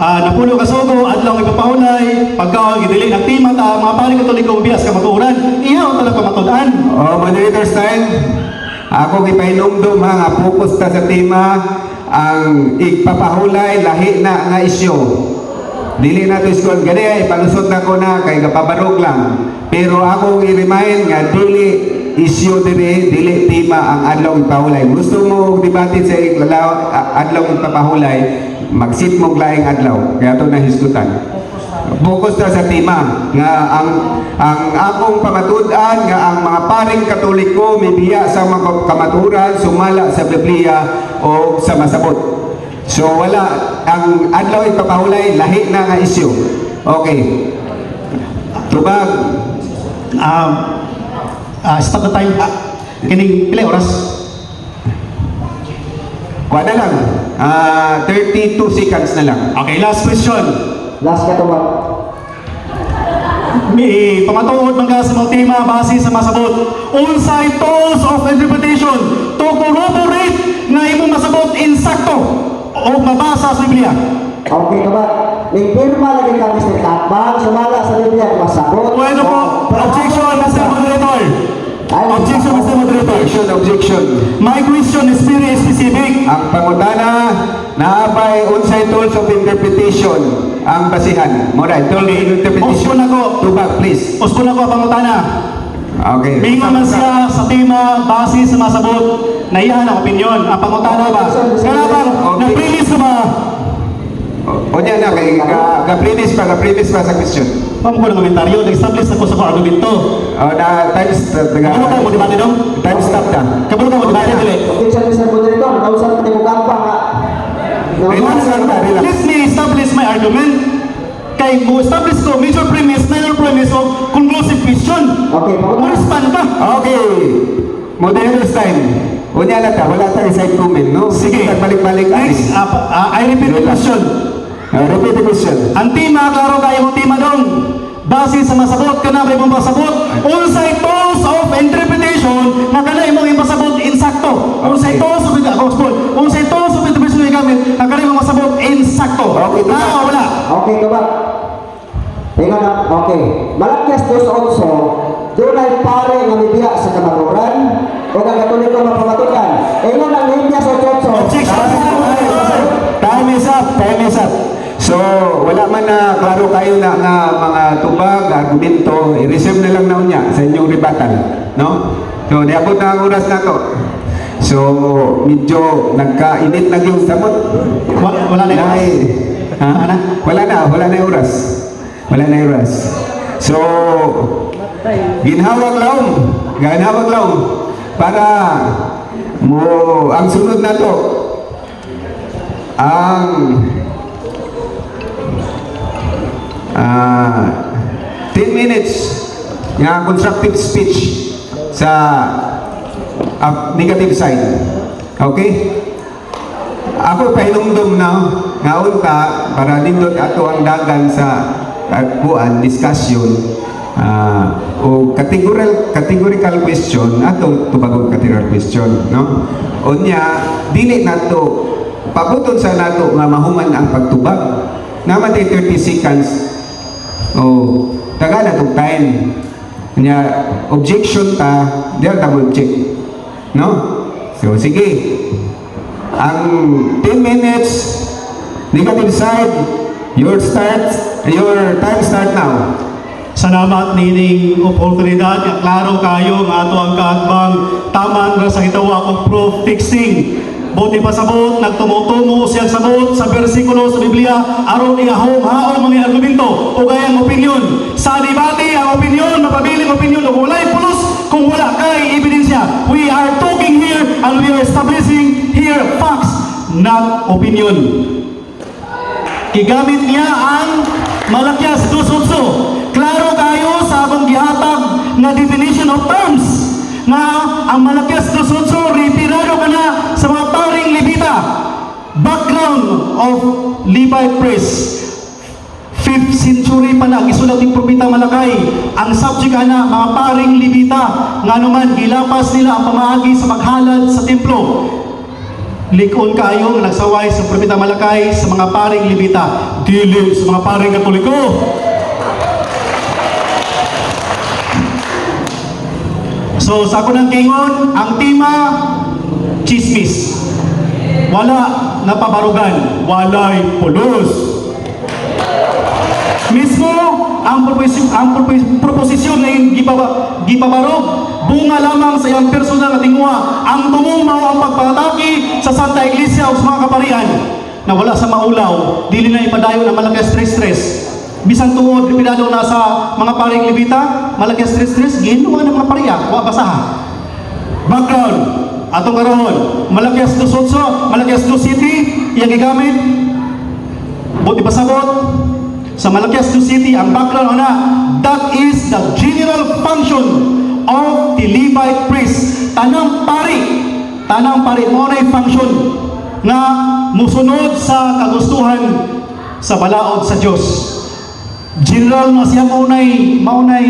napulo ka sugo, adlaw ipapahulay, pagkaon gidili ng tema ta mga paring katoliko bias ka matuuran. Iyaw talaga pamatudan. Moderator Stein, ako gipahinumdum nga focus ta sa tema ang ipapahulay lahi na nga isyu. Dili na to iskon gani ay palusot na ko na kay kapabarog lang. Pero ako i-remind nga dili isyu dili tema ang adlaw ipahulay. Gusto mo debate sa adlaw ipapahulay, magsit mo laing adlaw. Kaya to nahisgutan. Focus na sa tema nga ang akong pamatud-an nga ang mga paring Katoliko may biya sa mga kamaturan sumala sa Biblia o sa masabot. So wala ang adlaw ipapahulay lahi na nga isyu. Okay. Tubag. Stop the time. Kining pila oras? Wala lang. 32 seconds na lang. Okay, last question. Last ka to ba? May pamatuod man ka sa mga tema base sa masabot. Unsay tools of interpretation to corroborate nga imong masabot insakto o mabasa sa Biblia. Okay ka ba? May pirma lagi ka, Mr. Tatbang, sumala sa Biblia, masabot. Bueno po, objection, Mr. Moderator. Objection, Mr. Moderator. Objection. My question is very specific. Ang pangutana naabay unsay tools of interpretation ang basihan. Mora tool of interpretation. Uspon ako. Tubag please. Uspon ako pangutana. Okay. Mingon man siya sa tema base sa masabot na iyan ang opinion. Ang pangutana ba? Kaya ba, nag-release ka ba? O niya na, kay ka-premise pa sa question. Ma'am ko ng komentaryo, nag-establish na ko sa kong argumento. O na, time stop. Kabalo ka mo debate dong? Time stop na. Kabalo ka mo debate dili? Okay, Mr. Moderator, nausan pa tayo gapa nga. Relax lang ta, relax. Let me establish my argument. Kay mo establish ko major premise, minor premise of conclusive question. Okay, Respond ka. Okay. Moderator's time. O niya lang ta, wala tayong side comment, no? Sige. Balik-balik. Next, I repeat the question. Repeat the question. Ang tema, klaro kayo ang tema dong. Base sa masabot ka na, may mong pasabot. Unsay tools of interpretation na kanay mong impasabot insakto. Unsay tools of interpretation. Unsay tools of interpretation na gamit na kanay mong masabot insakto. Okay, Wala. Okay ka ba? Tingnan na, okay. Malakyas 2:8, doon ay pare nga mibiya sa kamaruran o kagatuliko mapamatukan. Ingon ang Malakyas 8:8. Objection. Time is up. Time is up. So, wala man na klaro kayo na nga mga tubag, argumento, i-reserve na lang na unya sa inyong rebuttal. No? So, diabot na ang oras na to. So, medyo nagkainit na yung samot. Wala na yung oras. Ana? Wala na yung oras. Wala na yung oras. So, ginhawag laom para mo ang sunod na to ang 10 minutes nga constructive speech sa negative side. Okay? Ako pahinumdum na nga unta para nindot ato ang dagan sa kuan discussion o categorical question ato tubagong categorical question, no? Unya dili nato pabuton sa nato nga mahuman ang pagtubag. Naman 30 seconds. Taga na itong time. Kanya, objection ta, there double check. No? So, sige. Ang 10 minutes, negative side, your time start now. Salamat nining oportunidad nga klaro kayo nga ato ang kaatbang taman ra sa gitawa og proof fixing. Buti pasabot, nagtumutumo siyang sabot sa bersikulo sa Biblia aron ihahong-haong mga argumento o gayang opinyon. Sa debate, ang opinyon, mapabiling opinyon o walay pulos kung wala kay ebidensya. We are talking here and we are establishing here facts, not opinion. Igamit niya ang Malakyas 2:8. Klaro kayo sa akong gihatag na definition of terms na ang Malakyas 2:8 retirado ka na sa mga paring Levita. Background of Levite priest. 5th century pa na gisulat ng propeta Malakay. Ang subject ana mga paring Levita nga naman gilapas nila ang pamaagi sa maghalad sa templo. Likon kayo nga nagsaway sa propeta Malakay sa mga paring Levita, dili sa mga paring Katoliko. So sa ako ng kingon, ang tema, chismis. Wala napabarugan, walay pulos. Mismo, ang proposisyon na yung gipabarog, bunga lamang sa iyang personal na tingwa, ang tumumaw ang pagpataki sa Santa Iglesia o sa mga kaparian na wala sa maulaw, dili na ipadayon ang Malakyas 3:3. Bisan tuod, pinado na sa mga paring Levita, Malakyas 3:3, ginuwa ng mga pariya, wa basaha. Background, atong karon, Malakyas 2:8, Malakyas 2:7, iyang gigamit, buti pasabot, sa Malakyas 2:7, ang background na, that is the general function of the Levite priest. Tanang pari, mo na function na musunod sa kagustuhan sa balaod sa Diyos. General na siya maunay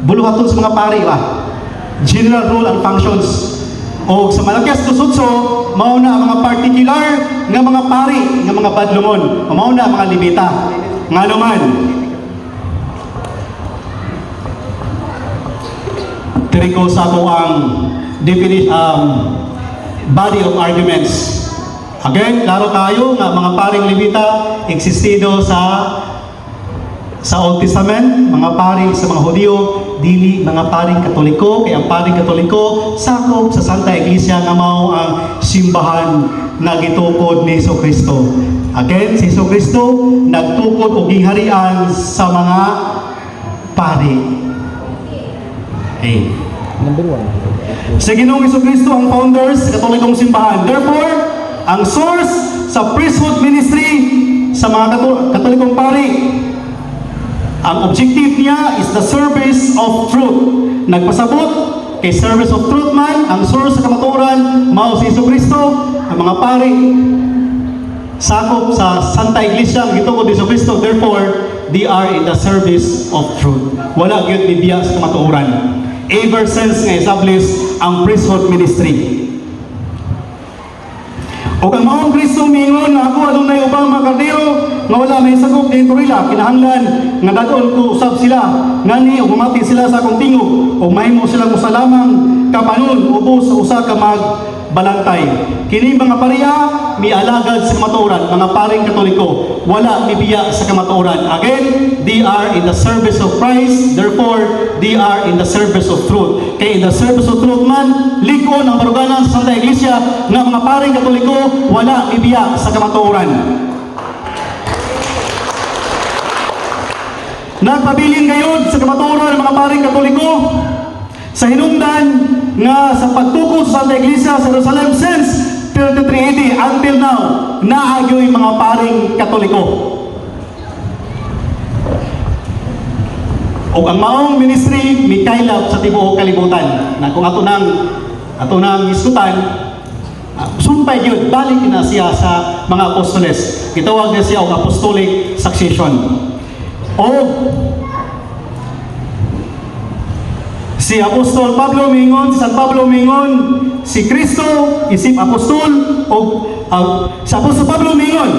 buluhaton sa mga pari ba? General rule and functions. O sa Malakyas 2:8, mauna ang mga particular nga mga pari, nga mga badlungon. O mauna ang mga Levita. Nga naman, tiri ko sa ito ang body of arguments. Again, klaro tayo nga mga paring Levita existido sa Old Testament, mga paring sa mga Hudyo, dili mga paring Katoliko, kaya ang paring Katoliko sakop sa Santa Iglesia nga mao ang simbahan na gitukod ni Jesucristo. Again, si Hesus Kristo nagtukod og gingharian sa mga pari. Okay. Si Ginoong Hesus Kristo ang founders sa Katolikong simbahan. Therefore, ang source sa priesthood ministry sa mga Katolikong pari, ang objective niya is the service of truth. Nagpasabot kay service of truth man, ang source sa kamatuoran, mao si Hesus Kristo, ang mga pari, sakop sa Santa Iglesia, ang gitungod ni Hesus Kristo, therefore, they are in the service of truth. Wala gyud bibiya sa kamatuoran. Ever since nga establish ang priesthood ministry. O kang maong Kristo mingon nga ako adunay ubang mga kardero nga wala may sakop dito rila kinahanglan nga dadon ko usab sila ngani ug mamati sila sa akong tingog ug mahimo sila mo sa lamang kapanon ubos sa usa ka magbalantay. Kini mga pareha mialagad sa kamatuoran, mga paring Katoliko, wala mibiya sa kamatuoran. Again, they are in the service of Christ, therefore they are in the service of truth. Kay in the service of truth man, liko ng baruganan sa Santa Iglesia nga mga paring Katoliko, wala mibiya sa kamatuoran. Nagpabilin ngayon sa kamatuoran ng mga paring Katoliko sa hinungdan nga sa pagtukod sa Santa Iglesia sa Jerusalem since 3380 until now, naagyo yung mga paring Katoliko. O ang maong ministry, may kailap sa tibuok kalibutan na kung ato nang isutan, sumpay yun, balik na siya sa mga apostoles. Gitawag na siya ang apostolic succession. O si Apostol Pablo mingon, si San Pablo mingon, si Kristo isip apostol o si Apostol Pablo mingon,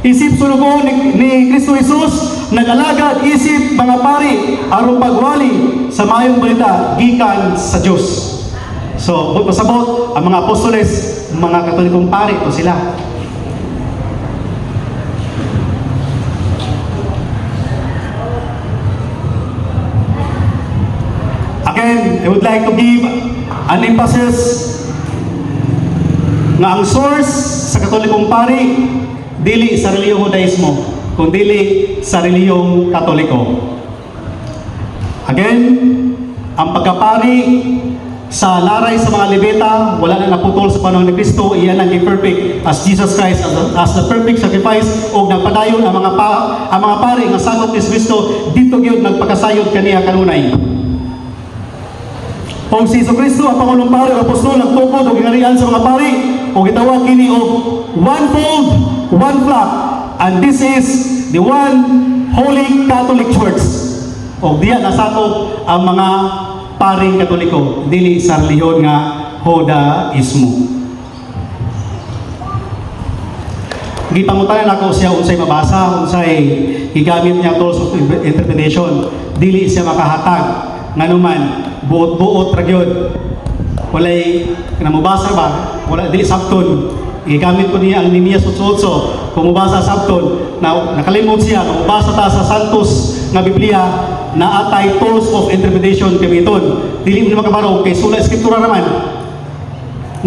isip sulugo ni Kristo Jesus, nag-alagad isip mga pari aron pagwali sa mayong balita gikan sa Dios. So, pasabot ang mga apostoles, mga Katolikong pari to sila. Again, I would like to give an emphasis na ang source sa Katolikong pari dili sa reliyong Judaismo, kundi sa reliyong Katoliko. Again, ang pagkapari sa laray sa mga Levita, wala na naputol sa panahon ni Kristo, iyan ang perfect as Jesus Christ as the perfect sacrifice o nagpadayon ang mga pari nga sakop ni Kristo dito gyud nagpakasayod kaniya kanunay. O si Hesus Kristo ang Pangulong Pari o Apostol nagtukod o gingharian sa mga pari o gitawag kini o one fold, one flock, and this is the one Holy Catholic Church. O diya nasakop ang mga paring Katoliko dili sa relihiyon nga Judaismo. Gipangutanan ako siya unsay mabasa, unsay gigamit niya tools of interpretation, dili siya makahatag nganuman buot-buot ra gyud. Walay kinamubasa ba? Wala dili sabton. Gigamit ko niya ang Nehemias 8:8. Kung mubasa sabton, na nakalimot siya kung mubasa ta sa Santos nga Biblia na atay tools of interpretation kamiton. Dili mo makabarog kay sula eskriptura naman.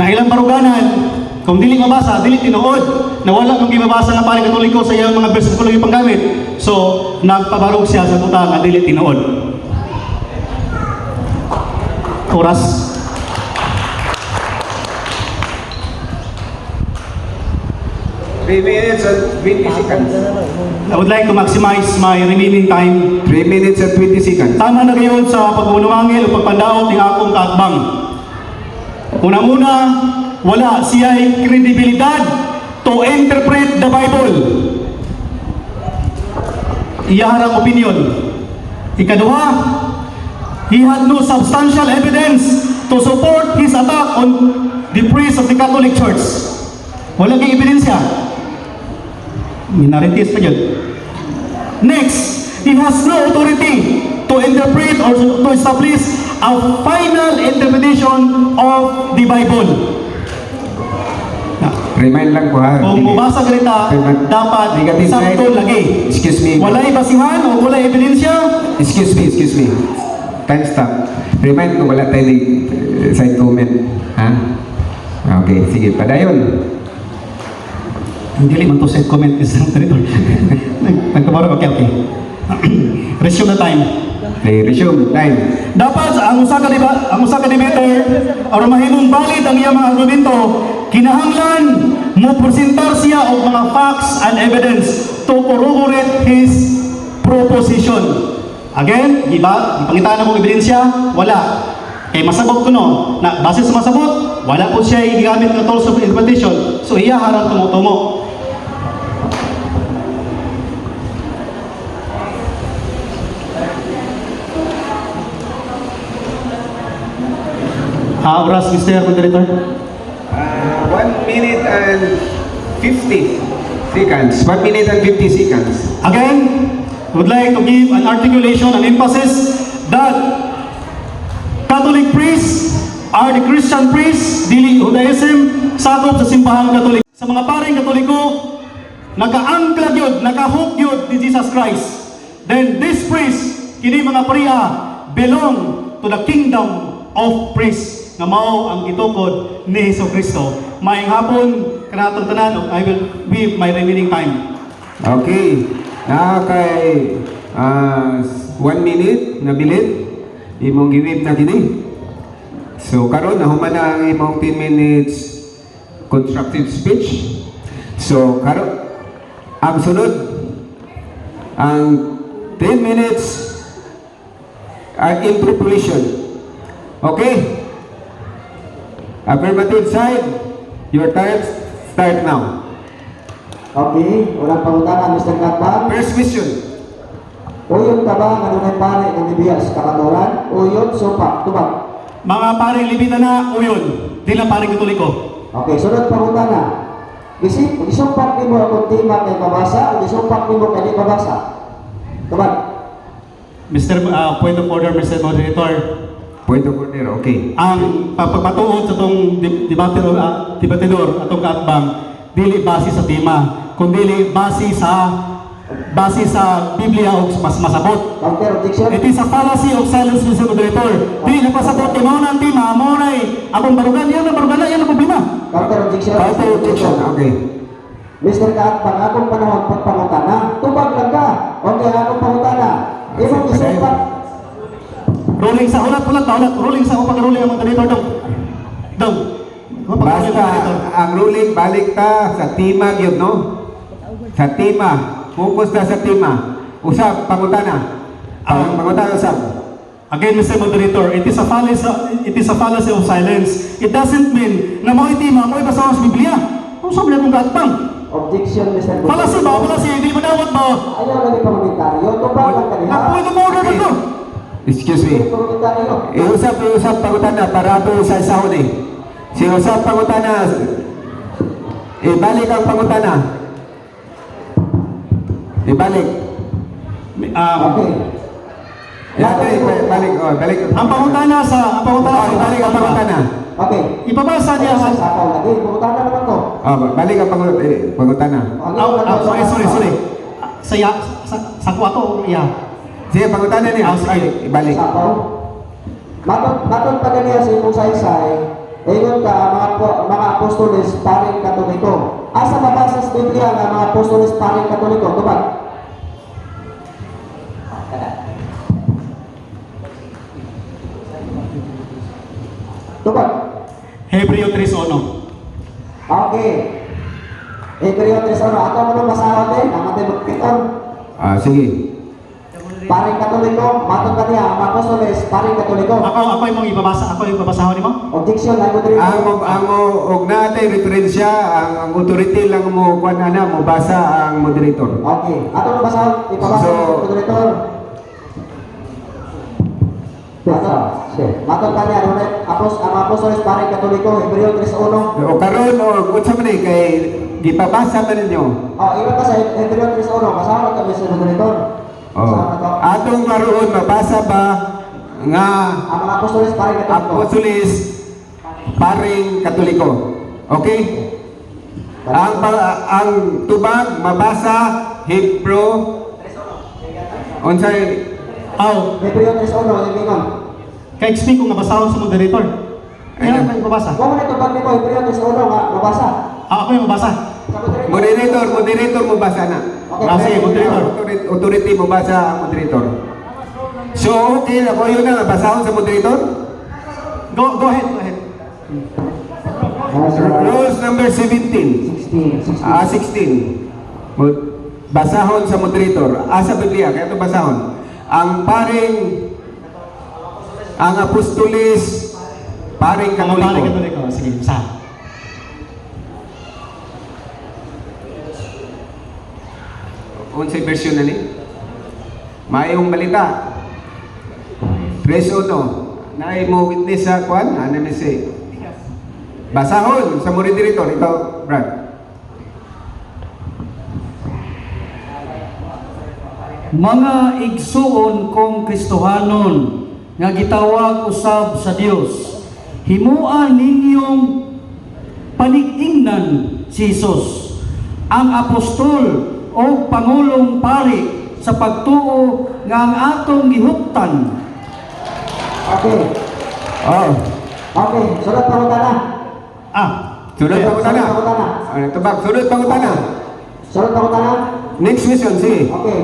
Na ilang baruganan kung dili mabasa, dili tinuod. Na wala kung gimabasa nga paring Katoliko sa iyang mga bersikulo yung panggamit. So, nagpabarog siya sa tuta nga dili tinuod. Oras. Three minutes and 20 seconds. I would like to maximize my remaining time. 3 minutes and 20 seconds. Tama na kayo sa pag-unumangil o pagpandaot ng akong kaatbang. Una-una, wala siya'y kredibilidad to interpret the Bible. Iyaharang opinion. Ikaduha, he had no substantial evidence to support his attack on the priests of the Catholic Church. Wala kang ebidensya. Minorities pa yun. Next, he has no authority to interpret or to establish a final interpretation of the Bible. Remind lang ko ha. Kung mabasa ka nita, dapat sakto lagi. Excuse me. Walay basihan o walay ebidensya. Excuse me. Time stop. Remind ko wala tayo side comment. Ha? Okay, sige. Padayon. Hindi man to set comment is nagkabaro, okay. Resume na time. Okay, resume. Time. Dapat ang usa ka debater aron mahimong valid ang iyang mga argumento, kinahanglan mo presentar siya og mga facts and evidence to corroborate his proposition. Again, ipangita na kong ebidensya, wala. Kay masabot ko no, na base sa masabot, wala po siya igamit ng tools of interpretation. So iya harang tumutumo. Oras, Mr. Moderator. 1 minute and 50 seconds. 1 minute and 50 seconds. Again, would like to give an articulation and emphasis that Catholic priests are the Christian priests, dili Judaism, sakop sa simbahang Katoliko. Sa mga paring Katoliko, naka-angkla yun, naka-hook yun ni Jesus Christ. Then this priest, kini mga priya, belong to the kingdom of priests nga mao ang gitukod ni Jesucristo. Maayong hapon kanatong tanan, I will give my remaining time. Okay. Kay 1 minute na bilit imong giwip na kini. So karon nahuman na ang imong 10 minutes constructive speech. So karon ang sunod ang 10 minutes are interpolation. Okay? Affirmative side, your time start now. Okay, unang pangutana, Mr. Katbang. First question. Uyod ka ba nga nunay pare ng Libiyas kakaturan? Uyod, supak, tubag. Mga paring libita na uyon, di lang paring Katoliko. Okay, sunod pangutana. Isumpak ni mo akong tima kay babasa o isumpak ni mo kay di babasa? Tubag. Mr. Point of order, Mr. Moderator. Point of order, okay. Ang pagpapatuod sa itong debatidor atong kaatbang, dili base sa tema, kundi base sa Biblia o mas masabot. Counter objection. It is a fallacy of silence, Mr. Moderator. Dili napasabot, mo na ang tema, mo na akong barugan, yan ang problema. Counter objection. Counter objection, okay. Mr. Katbang, akong panahon pagpangutana, tubag lang ka. Okay, akong pangutana. Imong isumpak. Ruling sa ulat, ruling sa pag-ruling ang moderator daw. Basta ang ruling balik ta sa tema gyud no? Sa tema, focus ta sa tema. Usab pangutana. Pangutana usab. Again, Mr. Moderator, it is a fallacy of silence. It doesn't mean na mo itima, mo ibasa sa Biblia. Kung sabi na kong gatpang. Objection, Mr. Fallacy ba? Fallacy, hindi mo dawat ba? Ayaw lagi pangkomentaryo. Tubag lang kanina. Nakuha mo order dito. Excuse me. Pangkomentaryo. Iusap pangutana para ato sa sahod eh. Si usap pangutana. Ibalik ang pangutana. Ibalik. Okay. Balik. Balik. Ang pangutana sa Balik ang pangutana. Okay. Ipabasa niya Sa sapaw lagi. Pangutana naman ko. Balik ang pangutana. Sorry. Sa kuwato, yeah. Sige, pangutana niya. Sige. Ibalik. Sapaw. Matod pa ganiya sa imong saysay, ingon ka mga apostoles paring Katoliko. Asa mabasa sa Biblia nga mga apostoles paring Katoliko? Tubag. Tubag. Hebreo 3:1. Okay. Hebreo 3:1. Ato mo nung basahon din. Ang matay magpiton. Sige. Paring Katoliko, matod ka niya, mga apostoles, paring Katoliko. Ako yung ibabasa, ako yung babasahon ni mo? Objection, ay mo dito. Ang og naatay referensya, ang authority lang mo kuan ana mo basa ang moderator. Okay. Ato mo basahon, ipabasa So, ng moderator. Matod ka niya, ang mga apostoles, paring Katoliko, Hebreo 3:1. O karon o unsa man kay gipabasa man ninyo. Iba ka sa Hebreo 3:1, basahon ka sa moderator. Atong maroon mabasa ba nga Ang mga apostoles, paring Katoliko. apostoles paring Katoliko. Okay? Ang tubag mabasa Hebrew unsay Hebreo 3:1, yung mingon. Kaya speak ko nga basahon sa moderator. Kaya ako yung babasa. Kung ano itubag nito, Hebreo 3:1 nga, mabasa. Ako yung babasa. Sa moderator. Moderator mo basa na. Sige, moderator. Authority mo basa ang moderator. So, okay na ko yun na, basahon sa moderator. Go ahead. Rules number 17. 16. 16. Basahon sa moderator. Sa Biblia, kaya ito basahon. Ang apostolis, paring Mga pare katoliko. katoliko. Sige, sa. Unsay version na ni? Mayong balita. 3:1. Naay mo witness sa kwan, ano ni say? Basahon sa moderator, ikaw, Brad. Mga igsuon kong Kristohanon nga gitawag usab sa Dios, himuan ninyong panig-ingnan si Jesus, ang apostol o pangulong pari sa pagtuo nga ang atong gihuptan. Okay. Oh. Okay, sunod pangutana. Sunod pangutana. Sunod pangutana. Ano tubag? Sunod pangutana. Sunod pangutana. Next question, sige. Okay.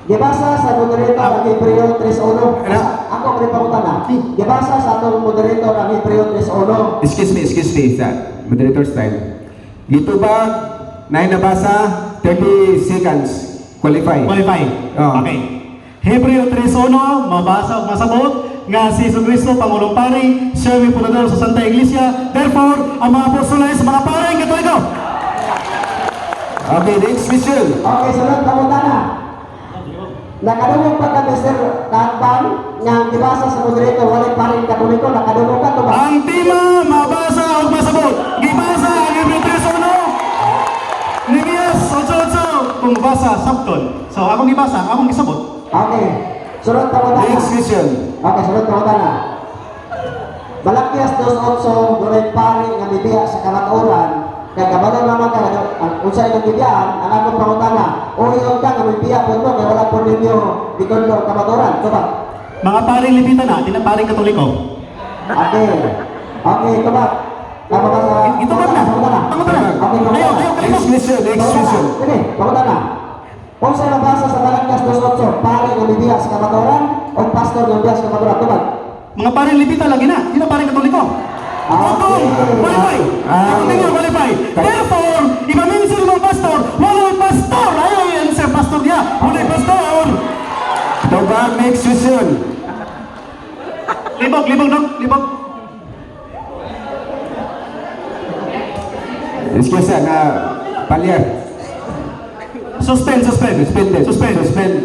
Gibasa sa moderator ang Hebreo 3:1. Ano? Ako kay pangutana. Gibasa sa atong moderator ang Hebreo 3:1. Excuse me, sa moderator style. Dito ba, na nabasa, 30 seconds. Qualify. Oh. Okay. Hebreo 3:1, mabasa o masabot nga si Jesucristo Pangulong Pari, serving punador sa Santa Iglesia. Therefore, ang mga apostoles, mga pare, katoliko. Okay, next question. Okay, sunod pangutana. Nakadungog pa ka Mr. Tatban nga gibasa sa moderator walay paring katoliko, nakadungog ka to ba? Ang tema, mabasa o masabot. Gibasa ang Hebreo 3:1. Nehemias 8:8, kung mabasa, sabton. So, akong gibasa, akong isabot. Okay. Sunod pangutana. Next question. Okay, sunod pangutana. Malakias 2:8 walay paring nga bibiya sa kamatuoran. Kaya kabalo naman ka, ang unsay ng bibiyaan, ang akong pangutana, o iyon ka nga bibiya po ito, kaya wala po ninyo bikondo kamatuoran. Ito ba? Mga paring lipitan na, di na paring katoliko. Okay. Okay, ito ba? Tama ba sa... Ito ba na? Pangutana. Pangutana. Okay, pangutana. Ayaw, Next question, next question. Sige, pangutana. Kung sa nabasa sa Malakias 2:8, pare nga bibiya sa kamatuoran, o pastor nga bibiya sa kamatuoran, ito ba? Mga paring lipitan lagi na, di na paring katoliko. Okay. Qualify! Continue, qualify! Therefore, ipaminsin mo pastor, walay pastor! Ayaw yan sir, pastor niya! Walay pastor! Tubag, next question. Libog, dong, libog! Next question, palyar. Suspend. Suspend.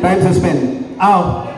Time suspend. Aw,